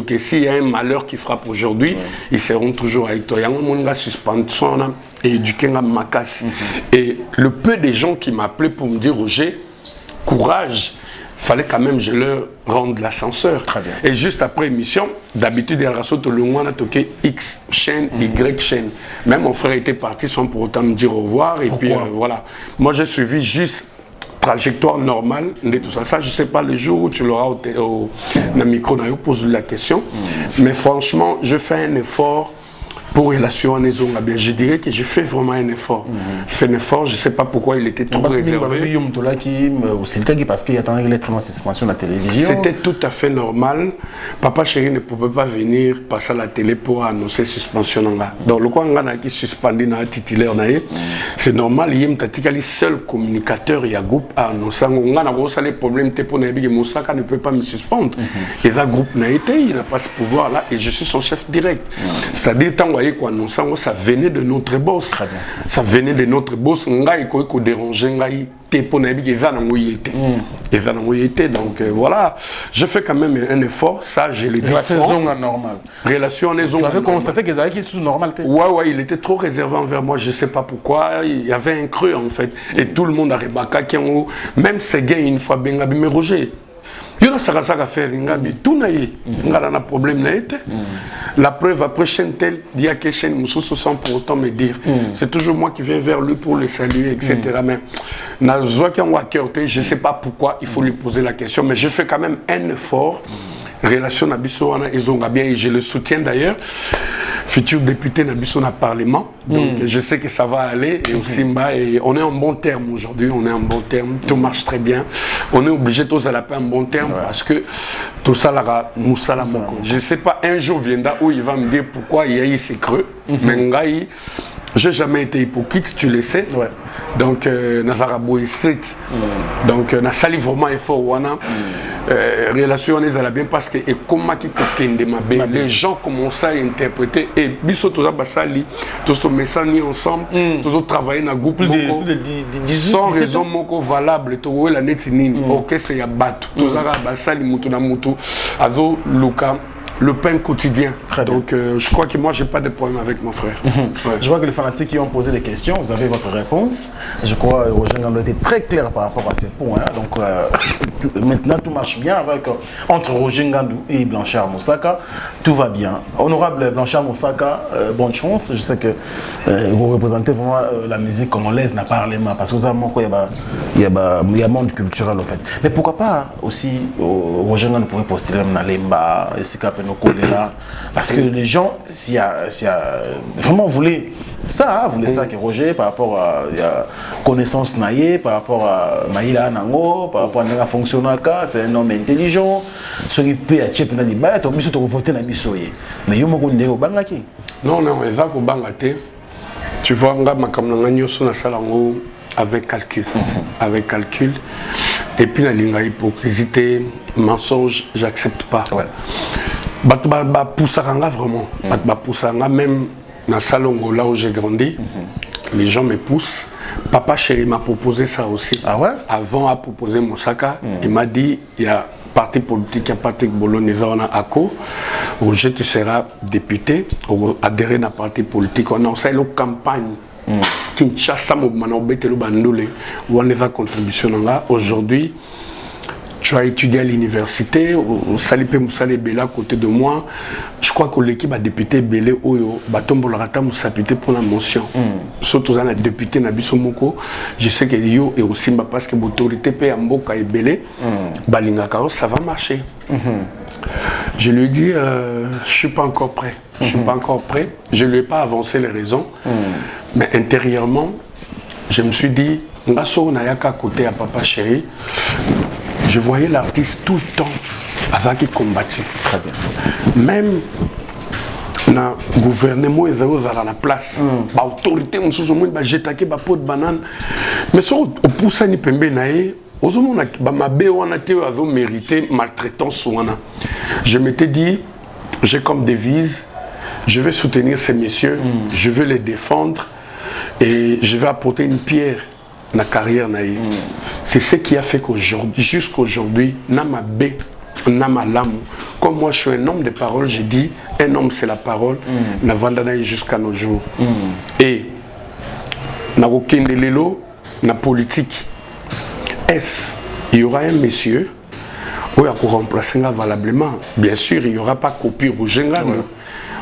que s'il y a un malheur qui frappe aujourd'hui, ils seront toujours avec toi. Il y a un suspension et éduqué Makassi. Et le peu de gens qui m'appelaient pour me dire, Roger, courage. Fallait quand même je leur rende l'ascenseur. Et juste après émission, d'habitude, il y a le toqué X chaîne, Y chaîne. Même mon frère était parti sans pour autant me dire au revoir. Et puis voilà. Moi, j'ai suivi juste trajectoire normale de tout ça. Ça, je ne sais pas le jour où tu l'auras au micro, tu poses la question. Mais franchement, je fais un effort pour relation en Ezonga. Je dirais que je fais vraiment un effort. Je fais un effort, je ne sais pas pourquoi il était trop réservé. Parce qu'il y a tant de suspension à la télévision. C'était tout à fait normal. Papa Chéri ne pouvait pas venir passer à la télé pour annoncer suspension. Donc le quoi qui suspendu dans titulaire, c'est normal. Il y a le seul communicateur, il y a un groupe à annoncer. On a les problèmes pour que Moussaka ne peut pas me suspendre. Et ça groupe n'a été, il n'a pas ce pouvoir là et je suis son chef direct. C'est-à-dire ça venait de notre boss. Ça venait de notre boss. Donc voilà, je fais quand même un effort. Ça, je l'ai dit. Relation en Ezonga. Tu avais constaté qu'ils avaient sous normalité. Ouais, il était trop réservé envers moi. Je ne sais pas pourquoi. Il y avait un creux en fait. Et tout le monde a remarqué. Même ces gars, une fois, Bengabi, mais Roger. Il y a ça faire, tout n'a problème. La preuve, après chaîne telle, il y a que chaîne Moussou sans pour autant me dire. C'est toujours moi qui viens vers lui pour le saluer, etc. Mais je ne sais pas pourquoi il faut lui poser la question, mais je fais quand même un effort. Relation Nabiso, ils ont bien, et je le soutiens d'ailleurs. Futur député Nabiso dans le Parlement. Donc je sais que ça va aller. Et aussi, et on est en bon terme aujourd'hui. On est en bon terme. Tout marche très bien. On est obligé tous à la paix en bon terme parce que tout ça, là, Moussala Moko. Je ne sais pas, un jour viendra où il va me dire pourquoi il y a eu ces creux. Mais Ngaï, je n'ai jamais été hypocrite, tu le sais. Donc, Nazarabou Street. Donc, na sali vraiment effort. Relation est à la bien parce que et comment qui les gens commencent à interpréter et biso tous basali tous mesani ensemble tous travailler dans groupe sans raison moko valable to la netini ok c'est ya batu tous basali mutu na mutu azo luka le pain quotidien. Très bien. Donc je crois que moi j'ai pas de problème avec mon frère. Ouais. Je vois que les fanatiques qui ont posé des questions, vous avez votre réponse. Je crois que Roger Ngandou était très clair par rapport à ces points. Hein. Donc maintenant tout marche bien avec, entre Roger Ngandou et Blanchard Moussaka. Tout va bien. Honorable Blanchard Moussaka, bonne chance. Je sais que vous représentez vraiment la musique congolaise, n'a pas les mains, parce que vous avez il y a monde culturel en fait. Mais pourquoi pas aussi Roger Ngandou pourrait postuler dans Lemba, là, parce que les gens, s'il y a vraiment voulaient ça, que Roger, par rapport à connaissance naïe, par rapport à Maïla Nango, par rapport à la fonctionnaka, c'est un homme intelligent, ce qui peut être chef dans les bâts, on peut voter dans les soyez. Mais il y a un bangaki. Non, ils ont bangate. Tu vois, on a avec calcul. Avec calcul. Et puis, la hypocrisie, mensonge, j'accepte pas. Ouais. Bah poussaranga vraiment. Bah poussaranga même dans le salon là où j'ai grandi. Les gens me poussent. Papa chéri m'a proposé ça aussi. Ah ouais? Avant à proposer Moussaka, il m'a dit il y a parti politique, il y a parti Bolonesa on a ACO. Roger tu seras député, adhérer à la parti politique. On a aussi une campagne. Kinshasa Moubmana Betelo Bandoule où on a contribution aujourd'hui. Tu as étudié à l'université, au Salipé Moussale Bela à côté de moi. Je crois que l'équipe a député Belé Oyo, Batombo Larata Moussapité pour la motion. Surtout dans la députée Nabiso Moko, je sais que Yo et aussi parce que l'autorité paye à Mboka et Belé, Balingakao, ça va marcher. Je lui ai dit, je ne suis pas encore prêt. Je suis pas encore prêt. Je ne lui ai pas avancé les raisons. Mais intérieurement, je me suis dit, Ngasso Nayaka côté à Papa Chéri, je voyais l'artiste tout le temps avec combattu. Très bien. Même dans le gouvernement, ils ont à la place. L'autorité, j'ai taqué ma peau de banane. Mais si on pousse à Nipembe, on mérité maltraitance. Je m'étais dit, j'ai comme devise, je vais soutenir ces messieurs, je vais les défendre et je vais apporter une pierre à la carrière. C'est ce qui a fait qu'aujourd'hui, jusqu'aujourd'hui, Namabé, Namalam, comme moi je suis un homme de parole, j'ai dit, un homme c'est la parole, Navandana jusqu'à nos jours. Et, Narokende Lelo, na politique, est-ce il y aura un monsieur où il va remplacer valablement? Bien sûr, il n'y aura pas copie rouge.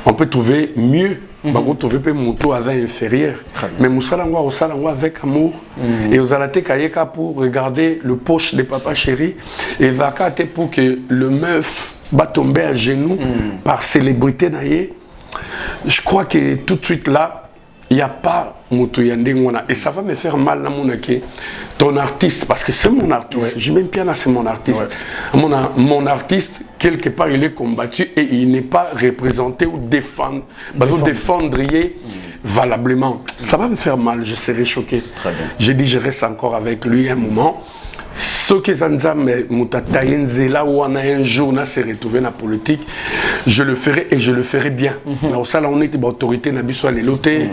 On peut trouver mieux. On peut trouver un moto inférieur. Mais Moussalangwa avec amour. Et vous allez pour regarder le poche de Papa Chéri. Et Vaka pour que le meuf va tomber à genoux par célébrité. Je crois que tout de suite là, il n'y a pas Moutou Yandengwana. Et ça va me faire mal, ton artiste, parce que c'est mon artiste. Je m'aime bien, c'est mon artiste. Mon artiste, quelque part, il est combattu et il n'est pas représenté ou défendre valablement. Ça va me faire mal, je serai choqué. J'ai dit, je reste encore avec lui un moment. Ce que Zanzam Moutataïnzela ou on a un jour on s'est retrouvé dans la politique, je le ferai et je le ferai bien. Là au salon on était autorité nabiso les lotés,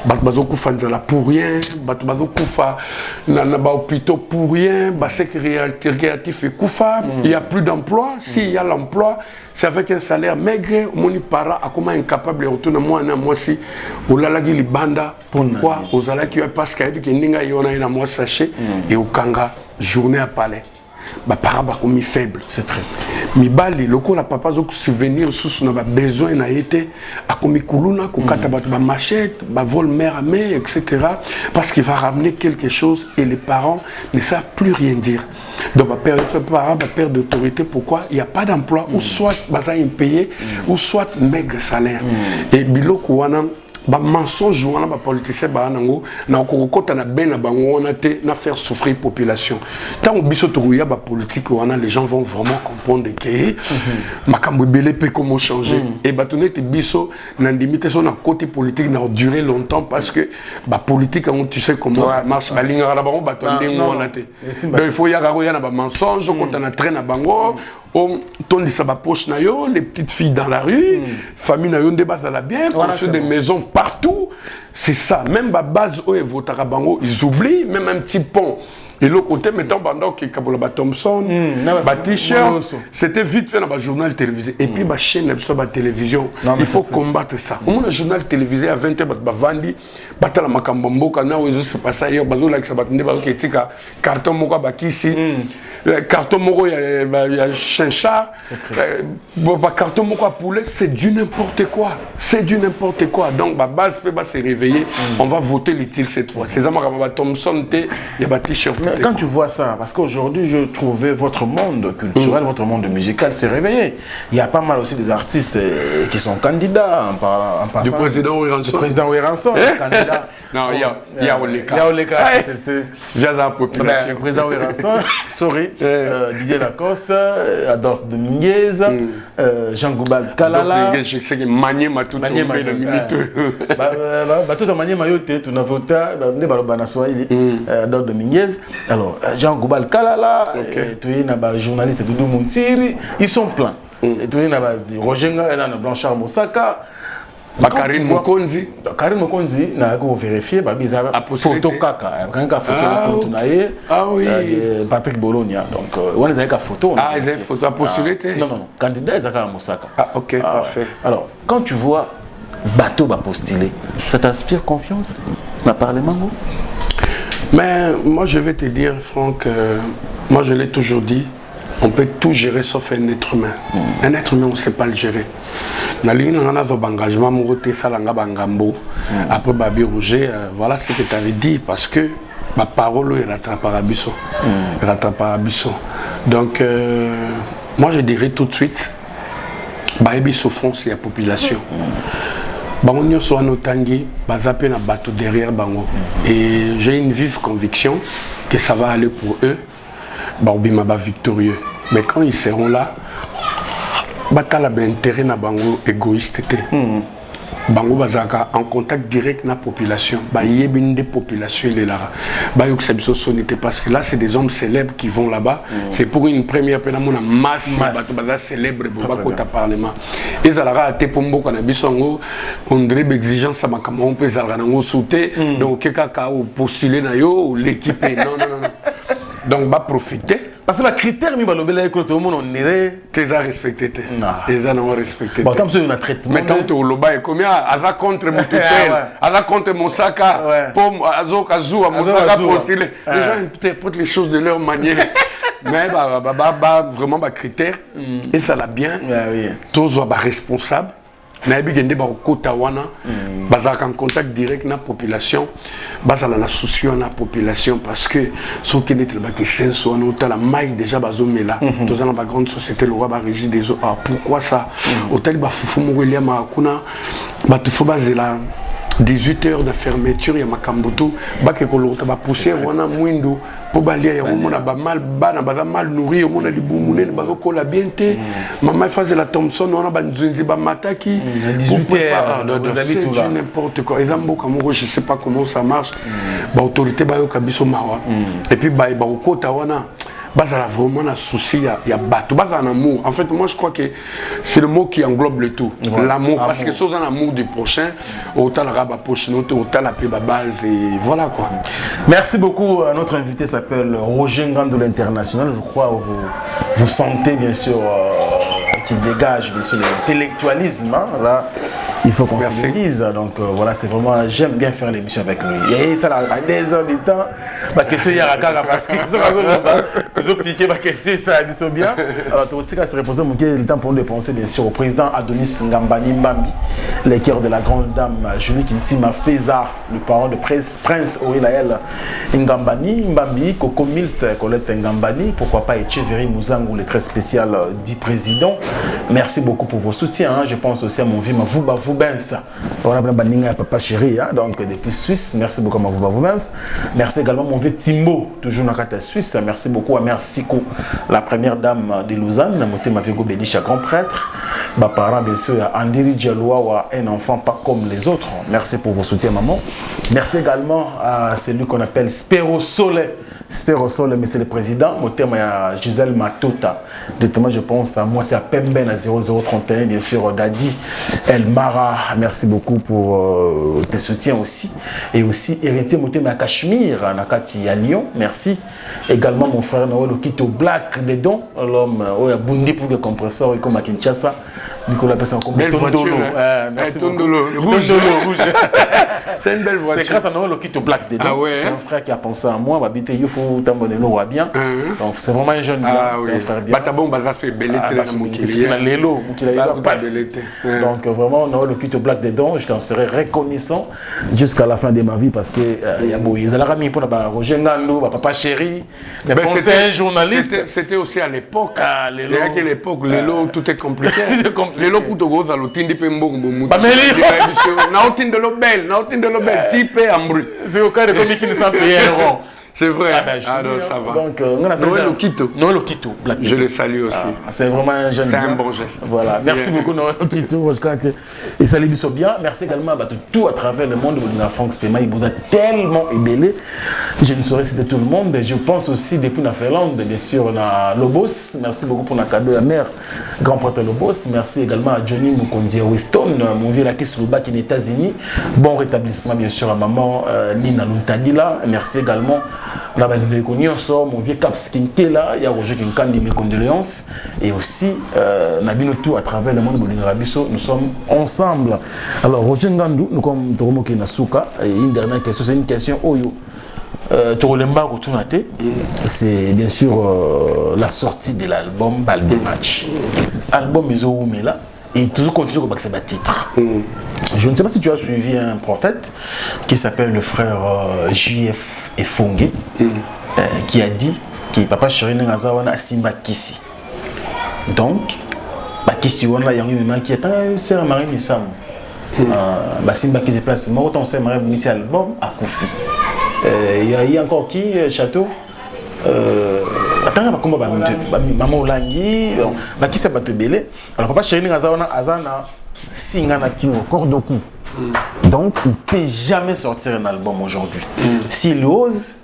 batbazo kufa nzala pour rien, batbazo kufa na ba hôpitaux pour rien, sécurité créatif et kufa, il y a plus d'emploi, s'il y a l'emploi, c'est avec un salaire maigre, mon para a comment incapable de retourner moi si au lalagi libanda pourquoi aux alaki parce qu'il y a une moi sachet et au kanga journée à palais. Bah parents comme faible, c'est triste. Mi bali loko la papa zo souvenir sous na besoin na été a comme kuluna ko kata ba machette, ba vol mère à main etc. parce qu'il va ramener quelque chose et les parents ne savent plus rien dire. Donc parents perdre d'autorité pourquoi il n'y a pas d'emploi ou soit baza impayé ou soit maigre salaire. Et biloko wana ba mensonge wana ba politicien ba nango na kokota na ben na bango wana te na faire souffrir population. Tant biso toruya ba politique wana les gens vont vraiment comprendre que makambo belé peut comment changer et ba tonete biso na limite son na côté politique na durer longtemps parce que ba politique tu sais comment ça marche ba linga la bango ba tonde wana te. Donc il faut ya na ba mensonge quand na traîne na bango on tourne sa poche na yo, les petites filles dans la rue, famille na yo débat à la bien, construire des maisons partout, c'est ça. Même la base où ils votent à Bango, ils oublient, même un petit pont. Et l'autre côté, maintenant, qui Kabola Thompson, t-shirt, c'était vite fait dans le journal télévisé. Et puis, la chaîne, la télévision, il faut combattre ça. On a un journal télévisé à 20h, Bavandi, Batala Makambambo, Kana, où se passe ailleurs, Bazo, là, carton Moko Bakisi, carton Moko, il y a Chinchard, carton Moko poulet, c'est du n'importe quoi. C'est du n'importe quoi. Donc, la base peut se réveiller, on va voter l'utile cette fois. C'est ça, Thompson, il y a un t-shirt. Quand tu vois ça, parce qu'aujourd'hui, je trouvais votre monde culturel, votre monde musical s'est réveillé. Il y a pas mal aussi des artistes qui sont candidats en passant. Du président Ouéranson. Du président Ouéranson, candidat. Non, il y a Oleka. Il y a Oleka, c'est... Via la population. Le président Ouéranson, sorry, Didier Lacoste, Adolphe Dominguez, Jean Goubal Kalala. Je sais que Maniema tout le minute. Tout Maniema yote, tu n'as voté, Adolphe Dominguez. Alors, Jean Goubal Kalala, tu es un journaliste Doudou Moutiri, ils sont pleins. Et tu es Roger Blanchard Moussaka. Karim Mokonzi. Karim Mokonzi, on a vérifié, il y a une photo kaka. Ah oui. Patrick Bologna. Donc, on a une photo. Ah, il y a une photo à possibilité. Non. Candidat, c'est Moussaka. Ah, ok, parfait. Alors, quand tu vois Bateau va postuler, ça t'inspire confiance dans le Parlement? Mais moi, je vais te dire, Franck, moi, je l'ai toujours dit, on peut tout gérer sauf un être humain. Un être humain, on ne sait pas le gérer. Après Babi Rouget, voilà ce que tu avais dit, parce que ma parole est rattrapée. Donc, moi, je dirais tout de suite, Babi souffrance et la population. Bango soit notangi, bazape na bateau derrière bango. Et j'ai une vive conviction que ça va aller pour eux. Barbima va victorieux. Mais quand ils seront là, batala ba intérêt na bango égoïste. Bango bazaka en contact direct na population. Ba yebine des populations les là. Ba yoksebso sonité parce que là c'est des hommes célèbres qui vont là-bas. C'est pour une première peine mon masse baza célèbre boba kota parlement. Et zalara ate pombo kana bisongo on dirait exigence ça makama on peut zalra nango souté donc kaka ou postuler na yo l'équipe non. Donc va profiter. Parce que les critères, tout le monde on irait. Tu les as respectés. Les as non respectés. Bon, comme ça, on a traitement. Mais tant que au Loba et combien, à contre mon tutelle, à contre mon saka, pomme, azok, azou, à mon saka pour les gens peut-être les choses de leur manière. Mais vraiment, critères. Et ça l'a bien. Tous sont responsables. Naïbi gende ba kota wana bazaka en contact direct na population bazala na souci na population parce que ce qui n'est pas que senso na otala mai déjà bazomela tous dans la grande société le roi ba régir des eaux. Pourquoi ça hôtel ba fufu morelia ma kuna ba tu faut bazela 18 heures de fermeture ya makambutu ba ke ko lota ba pousser wana mwindo po balia ya mona ba mal bana ba mal nourri mona di bumune ba ko la bienté maman faisait la Thompson on a ba nzunzi ba mataki 18 heures vous avez tout là n'importe quoi ils ambo comme je sais pas comment ça marche ba autorité ba yo kabiso mawa et puis ba ko tawana bazala vraiment un souci il y a bateau bazala un amour en fait moi je crois que c'est le mot qui englobe le tout l'amour parce que c'est un amour du prochain autant la raba poche autant la paix base et voilà quoi. Merci beaucoup. Notre invité s'appelle Roger Ngando de l'International. Je crois vous sentez bien sûr qui dégage bien sûr l'intellectualisme là il faut qu'on se le dise. Donc voilà, c'est vraiment, j'aime bien faire l'émission avec lui. Et ça a des heures de temps. Ma question, il y a parce que ils ont piqué ma question, ça a sont bien. Alors, tout ça se reposer, le temps pour nous de penser bien sûr au président Adonis Ngambani Mbambi, les cœurs de la grande dame Julie Kintima Feza, le parent de Prince Oelael Ngambani Mbambi, Coco Mills, Colette Ngambani, pourquoi pas Echeverry Mouzangou, le très spécial du président. Merci beaucoup pour vos soutiens. Je pense aussi à mon vieux Mavouba Voubens. On a Baninga Papa Chéri, donc depuis Suisse. Merci beaucoup à Mavouba Voubens. Merci également à mon vieux Timbo, toujours dans la Suisse. Merci beaucoup à Mère Siko, la première dame de Lausanne. Moté Mavigo Bédicha, grand prêtre. Parent, bien sûr, à Andiri Dialoua, un enfant pas comme les autres. Merci pour vos soutiens, maman. Merci également à celui qu'on appelle Spéro Soleil. Spère au sol, monsieur le président. Mon terme est Gisèle Matota. Directement, je pense à moi, c'est à Pemben à 0031. Bien sûr, Dadi El Mara, merci beaucoup pour tes soutiens aussi. Et aussi, héritier mon terme à Cachemire, à Nakati à Lyon. Merci. Également, mon frère Noël Okito Black Dedon, l'homme au Bundi pour le compresseur et comme à Kinshasa. Nicolas Pessan comme belle voiture. Merci Tondolo. Rouge. C'est une belle voiture. C'est grâce à Noël Okito Black Dedon. Ah ouais, c'est un frère qui a pensé à moi. Babité, il faut t'embonner le bien. Donc, c'est vraiment un jeune bien. C'est un frère bien. Batabon, Baza fait belle Donc, vraiment, Noël Okito Black Dedon, je t'en serai reconnaissant jusqu'à la fin de ma vie parce que il y a beau. Ils allaient ramener pour Roger Nando, papa chéri. Mais bon, c'est un journaliste. C'était aussi à l'époque. À l'époque, tout est compliqué. Lelo kutogoza lotindi pe mbongo mutu. Naotinde lo bel type ambru. C'est au cas de comique qui ne s'en rien. C'est vrai. Ça va. Donc, Noël Okito. Noël Okito. Je le salue aussi. C'est vraiment un jeune. C'est un bon geste. Voilà. Merci beaucoup Noël Okito. Et salut Bissot bien. Merci également à tout à travers le monde de la France. Il vous a tellement ébélé. Je ne saurais citer tout le monde. Je pense aussi depuis la Finlande, bien sûr, on a Lobos. Merci beaucoup pour notre cadeau à mère, grand porteur Lobos. Merci également à Johnny Mukondia Weston, mon vieux Lakis Luba qui est aux États-Unis. Bon rétablissement, bien sûr, à maman Nina Luntadila. Merci également. On a mon vieux Caps Kinkela, il y a Roger Kinkandi, mes condoléances. Et aussi, Nabino tout à travers le monde de Rabisso, nous sommes ensemble. Alors, Roger Ngandou, nous sommes Toromoki Nasuka. Et une dernière question, c'est une question Oyo. Torolemba Rotunate, c'est bien sûr la sortie de l'album Bal de Match. Album Mezo Oumela, et toujours continue comme c'est ma titre. Je ne sais pas si tu as suivi un prophète qui s'appelle le frère JF Efongue, qui a dit que papa chéri Ngazawana Simba Kisi. Donc, Kisi Wana Yangi Mima qui est un sœur Marie Missam. Simba Kisi place, moi autant sœur Marie Missam album à Koufi. Il y a encore qui Château attends, maman Olangi, qui s'est battu belé. Alors, papa chéri Ngazawana Azana Singana Kino, Kordoku. Donc, il ne peut jamais sortir un album aujourd'hui. S'il ose,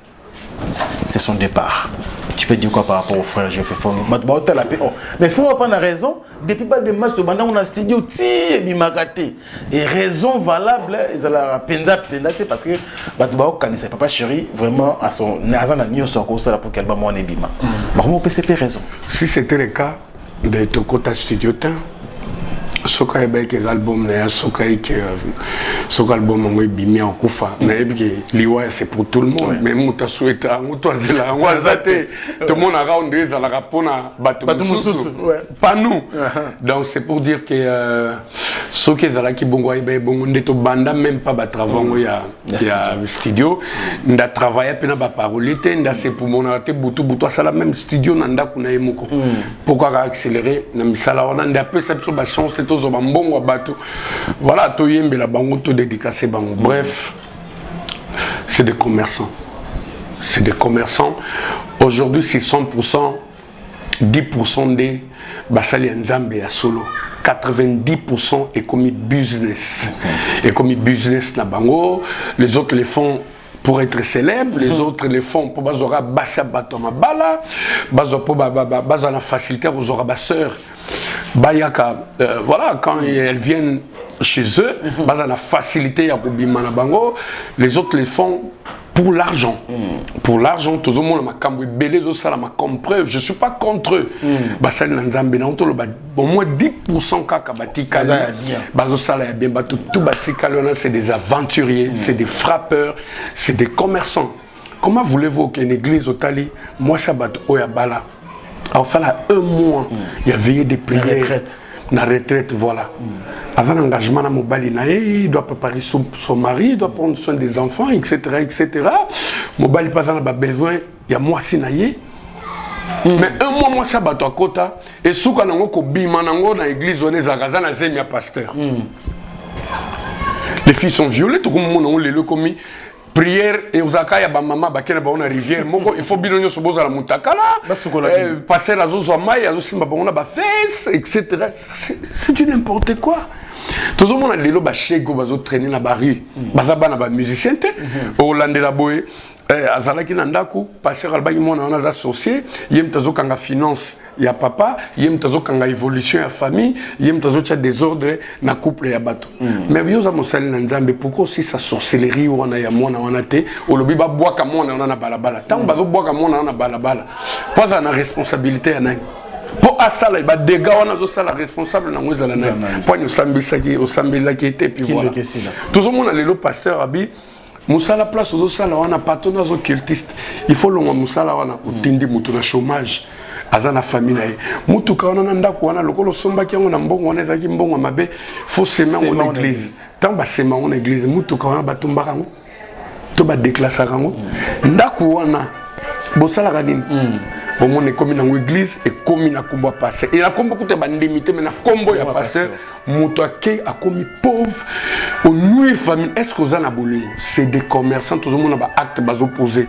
c'est son départ. Tu peux dire quoi par rapport au frère Jeff Fongue? Mais il faut prendre la raison. Depuis le match, on a un studio et raison valable, ils ont la peine parce que papa chéri vraiment à son pour qu'elle va m'en ébima. Vraiment, PCP raison. Si c'était le cas de Tokota Studio Tin, soka ebeke album na soka album ngwe bimi en kufa na ebike liwa c'est pour tout le monde mais muta souhaita muta zela ngwazate tout le monde a roundé za la rapona batu pas nous donc c'est pour dire que soki zala ki bongo ebe bongo ndeto banda même pas ba travail ya studio nda travailler pena ba parolite nda c'est pour mon ate butu ça la même studio nanda kuna yemoko pourquoi accélérer na misala wana nda pe cette ba chance voilà, tout yembe bango tout dédicacé bango. Bref, c'est des commerçants. C'est des commerçants. Aujourd'hui, c'est 100%, 10% des Basali Nzambe à solo. 90% est comme business. Et comme business na bango, les autres les font pour être célèbres, les autres les font pour bazora bassa batoma bala, bazo pour baza la facilité aux orabaseurs. Bayaka, voilà, quand elles viennent chez eux, baza la facilité à Bobimana Bango, les autres les font pour l'argent. Pour l'argent, tout le monde m'a cambré belé ça m'a comme preuve, je suis pas contre eux. Basal Nzambe na auto au moins 10% kaka batika bazo sala bien batu tout batika c'est des aventuriers, c'est des frappeurs, c'est des commerçants. Comment voulez-vous qu'une église au Tali moi ça bat oyabala. Alors ça là un mois, il y avait des prières. La retraite, voilà. Avant l'engagement à Mobali, il doit préparer son mari, il doit prendre soin des enfants, etc. etc. Mobali pas en a besoin, il y a moi si naïe. Mais un mois, moi, ça bat à Kota, et sous quand on a bimanango dans l'église, on est à Gazan, à pasteur. Les filles sont violées, tout le monde a les commis. Prière et aux akaya ba maman ba kena ba on rivière moko il faut bilonyo soboza la mutakala passer la zozo mai azo simba ba on ba face etc. C'est du n'importe quoi. Tout le monde a lelo ba chego bazo traîner na ba rue baza bana ba musicien te au landela boy azalaki na ndako pasteur albaki mona wana aza associé ye moto azokanga finance ya papa ye moto azokanga évolution ya famille ye moto azotia désordre na couple ya bato mais yo oza mosali na nzambe pourquoi aussi sa sorcellerie wana ya mwana wana te olobi babwaka mwana wana na balabala ntango bazobwaka mwana wana na balabala po aza na responsabilité ya nani po asala badega wana azosala responsable nango ezala nani po ani osambelaki ete puis voilà tozomona lelo pasteur abi musala place ozosala wana patron azo cultiste il faut longa musala wana utindi mutu na chômage aza na famille na ye mutuka wana na ndako wana lokolo sombaki yango na mbongo wana ezalaki mbongo mabe faut sema ngo na église ntango basema ngo na église mutuka wana batumbaka yango to badeklasaka yango ndako wana bosalaka nini au moins comme dans l'église et comme na kombo pasteur et la kombo koute bandimité mais na kombo ya pasteur moto ake a commis pauvre au nuit famille est-ce que vous en a bolingo c'est des commerçants tout le monde a acte bas opposé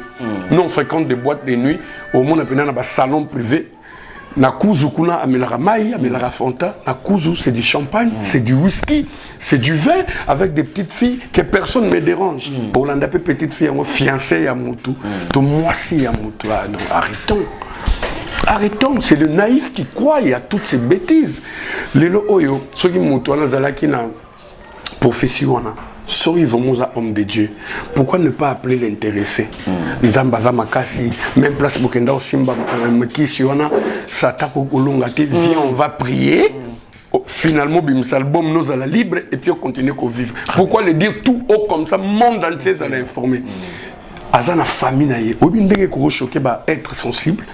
nous on fréquente des boîtes de nuit au monde a pena na salon privé na kuzu kuna amelara mai amelara fanta na kuzu c'est du champagne c'est du whisky c'est du vin avec des petites filles que personne ne me dérange pour l'andapé petite fille en fiancée à mutu to moisi à mutu non arrêtons, c'est le naïf qui croit à toutes ces bêtises. Les oyo, ceux qui montent dans la profession, ceux qui vont aux hommes de Dieu. Pourquoi ne pas appeler l'intéressé? Nzambaza makasi, même place Bokenda au Simba, Mekisi, Satako Kolongate, viens, on va prier. Finalement, l'album nous à la libre et puis on continue à vivre. Pourquoi le dire tout haut comme ça, monde entier, ça l'a informé? Azana famille na ye obi ndenge ko choquer ba être sensible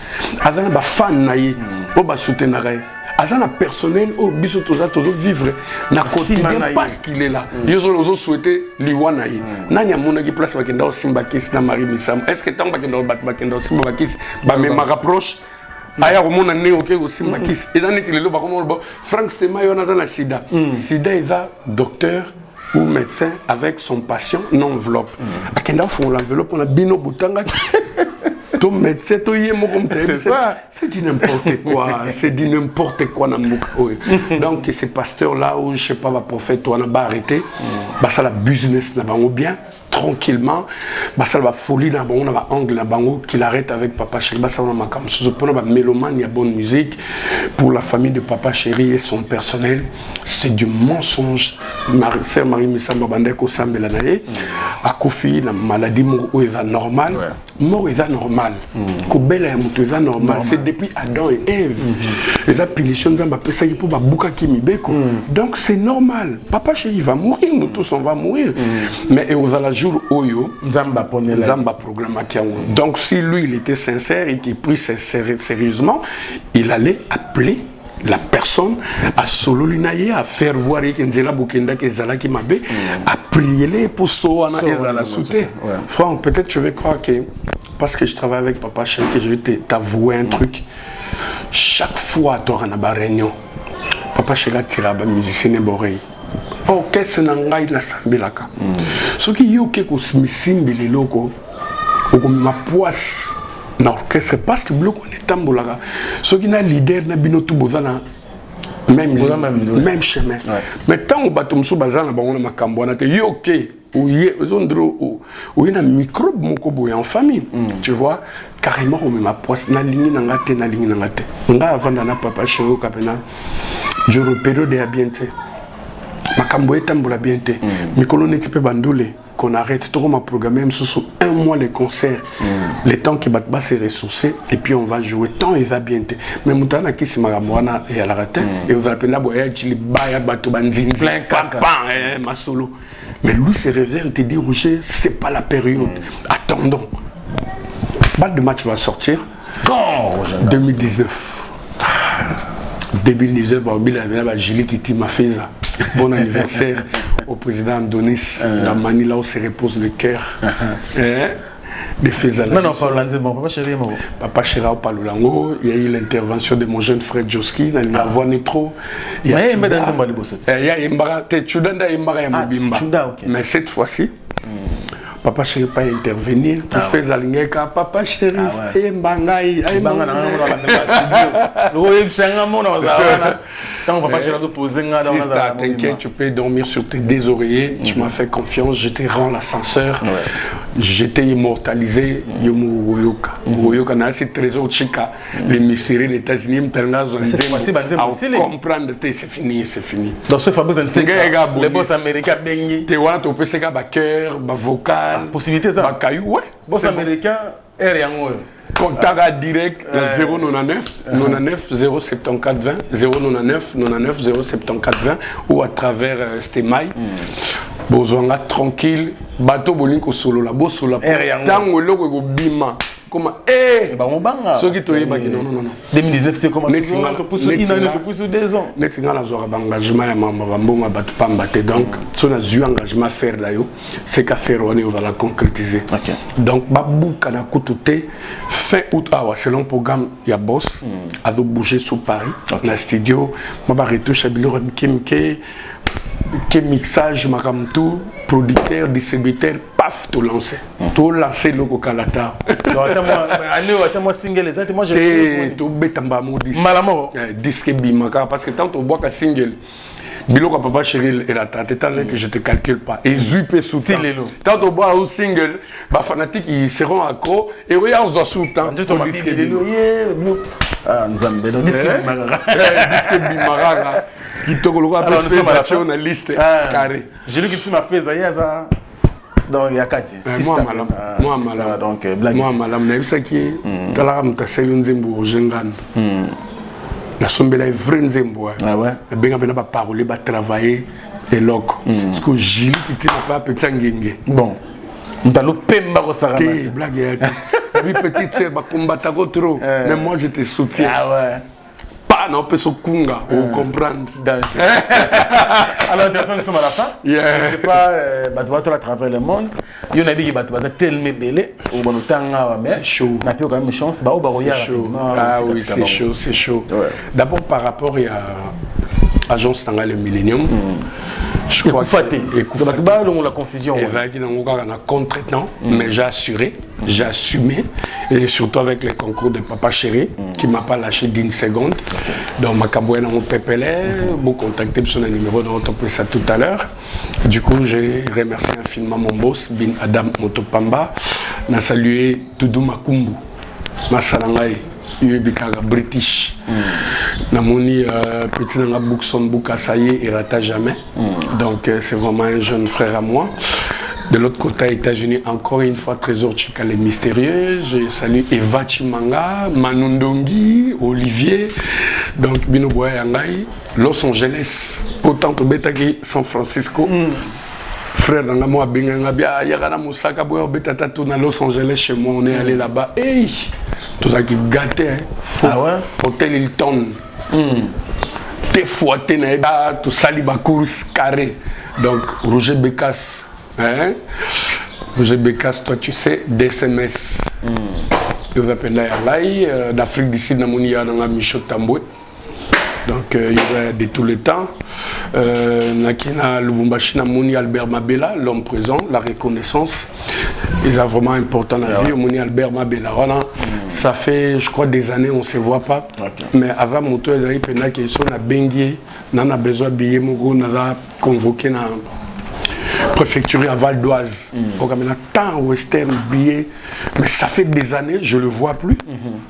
azana ba fan na ye o ba soutenir azana personnel o biso toza vivre na quotidien parce qu'il est là yozo lozo souhaiter liwa na ye nani amona ki place bakenda o Simba Kiss na Marie Misam est-ce que tant bakenda o bakenda o Simba Kiss ba me ma rapproche aya komona ne oke o Simba Kiss et dans le ba komo Frank Sema yo na zana sida sida eza docteur ou médecin avec son patient non enveloppe. À quel font l'enveloppe on a bino boutanga. Ton médecin to yé mo comme c'est du n'importe quoi, c'est du n'importe quoi na muka. Donc ces pasteurs là où je sais pas va prophète on a pas arrêté. Bah ça la business na bango bien tranquillement. Bah ça la folie na bango na ba angle na bango qu'il arrête avec papa chéri. Bah ça on a makam so pour na mélomane il y a bonne musique pour la famille de papa chéri et son personnel. C'est du mensonge. Sœur Marie Misamba Bandeko Sambela nae a kofi na maladie mo eza normal. Mort eza normal. Ko bela ya mutu eza normal. C'est depuis Adam et Ève. Les apparitions nzamba pesa ki pour ba buka ki mibeko. Donc c'est normal. Papa chéri va mourir, nous tous on va mourir. Mais aux la jour oyo nzamba ponela nzamba programme kiango. Donc si lui il était sincère et qu'il prit sérieusement, il allait appeler la personne à sololinaye à faire voir que nzela bokenda que zala ki mabe à prier les pour soana ezala souté. Franck, peut-être tu veux croire que parce que je travaille avec papa chéri que je vais t'avouer un truc. Chaque fois tu auras na réunion papa chéri tira ba musicien borei. Oh qu'est-ce nangai la sambelaka. Ce qui yo ke ko simisimbi le loko ko ma poisse non, c'est parce que bloc on est tambolaka. Ceux qui n'a leader n'a binotu bozana même chemin. Mais tant au bateau sous bazana ba on a makambona te yo ok ou yé zondro ou y a un microbe moko boy en famille. Tu vois carrément on met ma poisse na ligne na ngate na ligne na ngate. Nga avant na papa chéri kapena je repère de bientôt. Makambo etambola bientôt. Mikolo n'équipe bandole qu'on arrête tout ma programme même sous un mois les concerts le temps qui bat se ressourcer et puis on va jouer tant ils a bien mais mutana qui se maramwana et à la ratin et vous appelez la boya chili baya bato banzin plein papa ma solo mais lui se réserve il te dit Roger c'est pas la période attendons balle de match va sortir quand 2019 2019 Julie Titi m'a fait ça. Bon anniversaire au président Adonis. Dans Manila où se repose le cœur. Des faits non, non, papa chéri. Papa chéri au Palulango. Il y a eu l'intervention de mon jeune frère Joski. Il a voix trop. Il y a mais cette fois-ci, Papa Chéri pas intervenir. Tu fais Zalingeka, Papa Chéri, et Bangaï. T'inquiète, tu peux dormir sur tes deux oreillers. Tu m'as fait confiance, je te rends l'ascenseur. J'étais immortalisé. Yomuyoka. Yomuyoka, c'est trésor chica. Les mystérieux des États-Unis me permettent de comprendre. C'est fini, c'est fini. Donc, ce Fabrice les boss américains, tu vois, tu peux faire un cœur, un vocal. Possibilité ça. Ouais. Boss américain, contact direct 099 99 074 20 099 99 074 20 ou à travers Stemai. Bozwanga tranquille, bateau bolinko solo la boss solo la. Tango loko bima. Comment ce qui te non 2019 c'est comment c'est pour 2 ans next nga la zora engagement ya mama mbonga batu pamba te donc so na zu engagement faire là yo c'est qu'à faire on va la concrétiser. Donc babuka na kututé fin août selon programme ya boss a bouger sous Paris na studio ma ba retouche biloko mkimke que mixage makamtu producteur distributeur paf tout lancer le kokalata attends-moi single exactement moi j'ai tout betamba modi malamo disque bimaka parce que tant on boit ka single biloko Papa Chéri et la tante que je te calcule pas et zupe soutien tant on boit au single ba fanatique ils seront accro et oui on doit soutien tout disque nzambe disque bimaka qui te colloque sur la liste carré. J'ai lu que tu m'as fait ça. Donc il y a 4. Moi madame na bisa ki tala mta selu nzembo jengan. Na sombela vrai nzembo. Ah ouais. Benga bena ba parler ba travailler et loco. Parce que Gilles qui n'a pas petit ngenge. Bon. Ndalo pemba ko sarama. Blague. Oui petite c'est ba combattre trop. Mais moi je te soutiens. Ah ouais. Non, on peut se kunga, on comprendre. Alors, attention, nous sommes à la fin. Je ne sais pas, tu vas à travers le monde. Il y en a qui sont tellement belés, c'est chaud. On a quand même une chance. Ah oui, c'est chaud, c'est chaud. D'abord, par rapport à l'agence Tangal Millennium, je crois que la confusion. On a contre-temps, mais j'ai assuré, j'ai assumé, et surtout avec les concours de Papa Chéri, qui ne m'a pas lâché d'une seconde. Donc, ma cabouenne mon PPL, vous contactez sur le numéro dont on peut ça tout à l'heure. Du coup, j'ai remercié infiniment mon boss, Bin Adam Motopamba. Je salué Toudou Makumbu, Masalangaï. British. Namoni petit dans la Boukson Bouka ça y est, il rata jamais. Donc c'est vraiment un jeune frère à moi. De l'autre côté, États-Unis, encore une fois, Trésor Chica les mystérieux. Je salue Eva Chimanga, Manundongi, Olivier, donc Bino Boyangai, Los Angeles, autant que Betaki, San Francisco. Frère, dans moi, Benganga, Yagana Moussaka, Boya, Betata, tout dans Los Angeles, chez moi, on est allé là-bas. Hey! Tout ça qui gâté, ah ouais? Hôtel Hilton. T'es fouetté, tout ça, les course carré. Donc, Roger Bécasse. Hein? Roger Bécasse, toi, tu sais, DSMS. Ils appellent là, d'Afrique du Sud, dans Micho Tamboué. Donc, il y a de tous les temps. Nakina Lubumbashi, Namouni Albert Mabela, l'homme présent, la reconnaissance. Ils sont vraiment important dans la vie. Mouni Albert Mabela. Voilà. Ça fait, je crois, des années, on ne se voit pas. Mais avant, mon tour, il y a des gens qui ont bengué, on a besoin de billets, on a convoqué dans la préfecture à Val d'Oise. On a tant western billet. Mais ça fait des années, je ne le vois plus.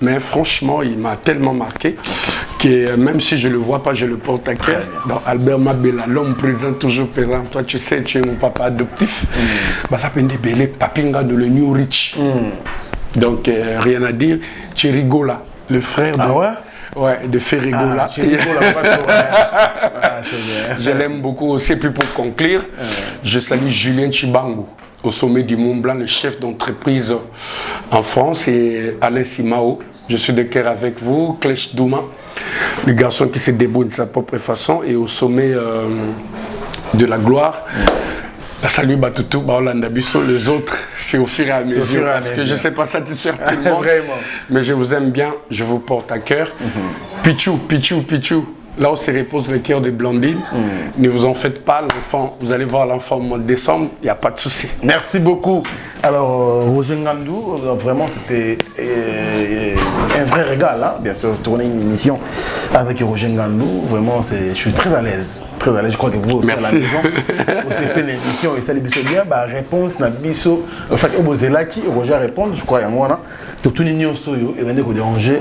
Mais franchement, il m'a tellement marqué que même si je ne le vois pas, je le porte à cœur. Dans Albert Mabela, l'homme présent, toujours présent. Toi, tu sais, tu es mon papa adoptif. Ça fait des belles papingas de le New Rich. Donc, rien à dire. Chirigola, le frère de... Ah ouais? Ouais, de Ferrigola. Je l'aime beaucoup aussi. Puis pour conclure, je salue Julien Chibango, au sommet du Mont Blanc, le chef d'entreprise en France, et Alain Simao. Je suis de cœur avec vous. Klech Douma, le garçon qui se débrouille de sa propre façon, et au sommet de la gloire. Salut Batoutou, Baolanda Bisso, les autres, c'est au fur et à mesure. Parce que je ne sais pas satisfaire tout le monde. Mais je vous aime bien, je vous porte à cœur. Pichou, Pichou, Pichou, là où se repose le cœur de Blandine. Ne vous en faites pas, l'enfant, vous allez voir l'enfant au mois de décembre, il n'y a pas de souci. Merci beaucoup. Alors, Roger Ngandou, vraiment, c'était un vrai régal, hein? Bien sûr, tourner une émission avec Roger Ngandou. Vraiment, je suis très à l'aise. Très à l'aise. Je crois que vous aussi à la maison, vous savez l'émission et ça, les biso bien. Bah, réponse, na biso. En fait, au Bozelaki, Roger répond, je crois, à moi, là. Donc, tout le monde soyo et venez vous déranger,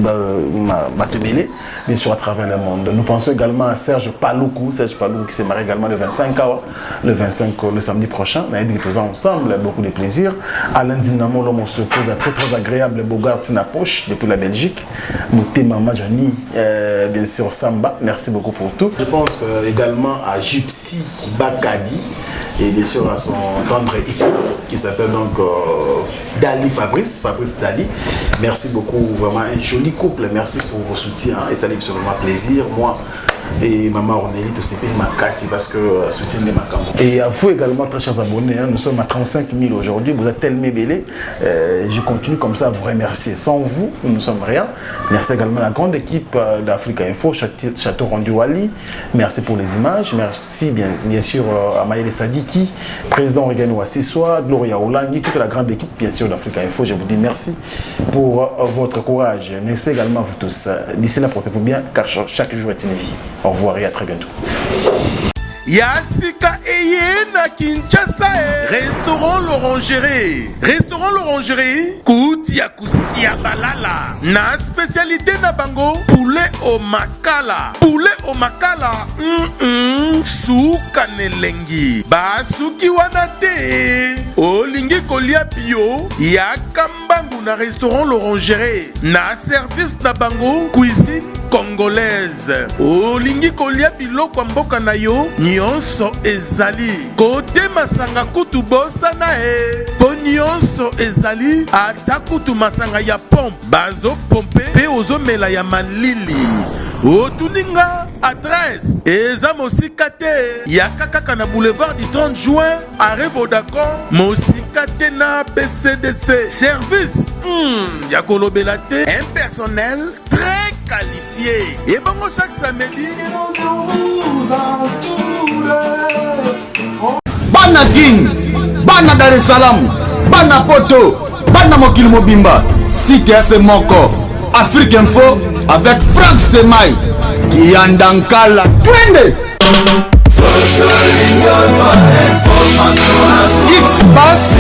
ma tebele, bien sûr, à travers le monde. Nous pensons également à Serge Paloukou qui s'est marié également le 25 le samedi prochain. On a dit que tous ensemble, beaucoup de plaisir. Alain Dinamo, l'homme on se pose à très agréable Bogart Tina Poche depuis la Belgique. Mouté Mama Johnny, bien sûr Samba, merci beaucoup pour tout. Je pense également à Gypsy Bakadi et bien sûr à son tendre époux qui s'appelle donc Dali Fabrice Dali. Merci beaucoup, vraiment un joli couple. Merci pour vos soutiens et ça fait absolument plaisir. Moi et maman Ornélie, tout c'est ma casse parce que soutien de ma campagne. Et à vous également, très chers abonnés, hein, nous sommes à 35 000 aujourd'hui, vous êtes tellement bélés. Je continue comme ça à vous remercier. Sans vous, nous ne sommes rien. Merci également à la grande équipe d'Africa Info, Château Rendu Wali. Merci pour les images. Merci bien sûr à Maïle Sadiki, président Reganou Assissois, Gloria Olangi, toute la grande équipe bien sûr d'Africa Info. Je vous dis merci pour votre courage. Merci également à vous tous. D'ici là, portez-vous bien car chaque jour est une vie. Au revoir et à très bientôt. Yasika Eye na Kinshasa Restaurant L'Orangerie. Restaurant L'Orangerie Koutia Kusia Balala. Na spécialité na bango poulet au makala. Poulet au makala Souka nelengi Basuki wanate Olingi kolia bio Yakambangu na Restaurant L'Orangerie. Na service na bango cuisine congolaise. Olingi kolia biloko mboka na yo nyonso ezali. Kote masanga kutu bosa na po nyonso ezali. Ata kutu masanga ya pompe bazo pompe pe ozomela ya malili. Otuninga adresse eza mosika te ya kaka na boulevard du 30 juin arrêt Vodacom mosika te na BCDC. Service ya kolobela te, un personnel très qualifié. Et bon, chaque samedi Bana King, Bana Dar es Salaam, Bana Poto, Bana Mokil Mobimba, CTF Moko, Afrique Info avec Franck Stemai, Yandankala, Twende. X-Bass,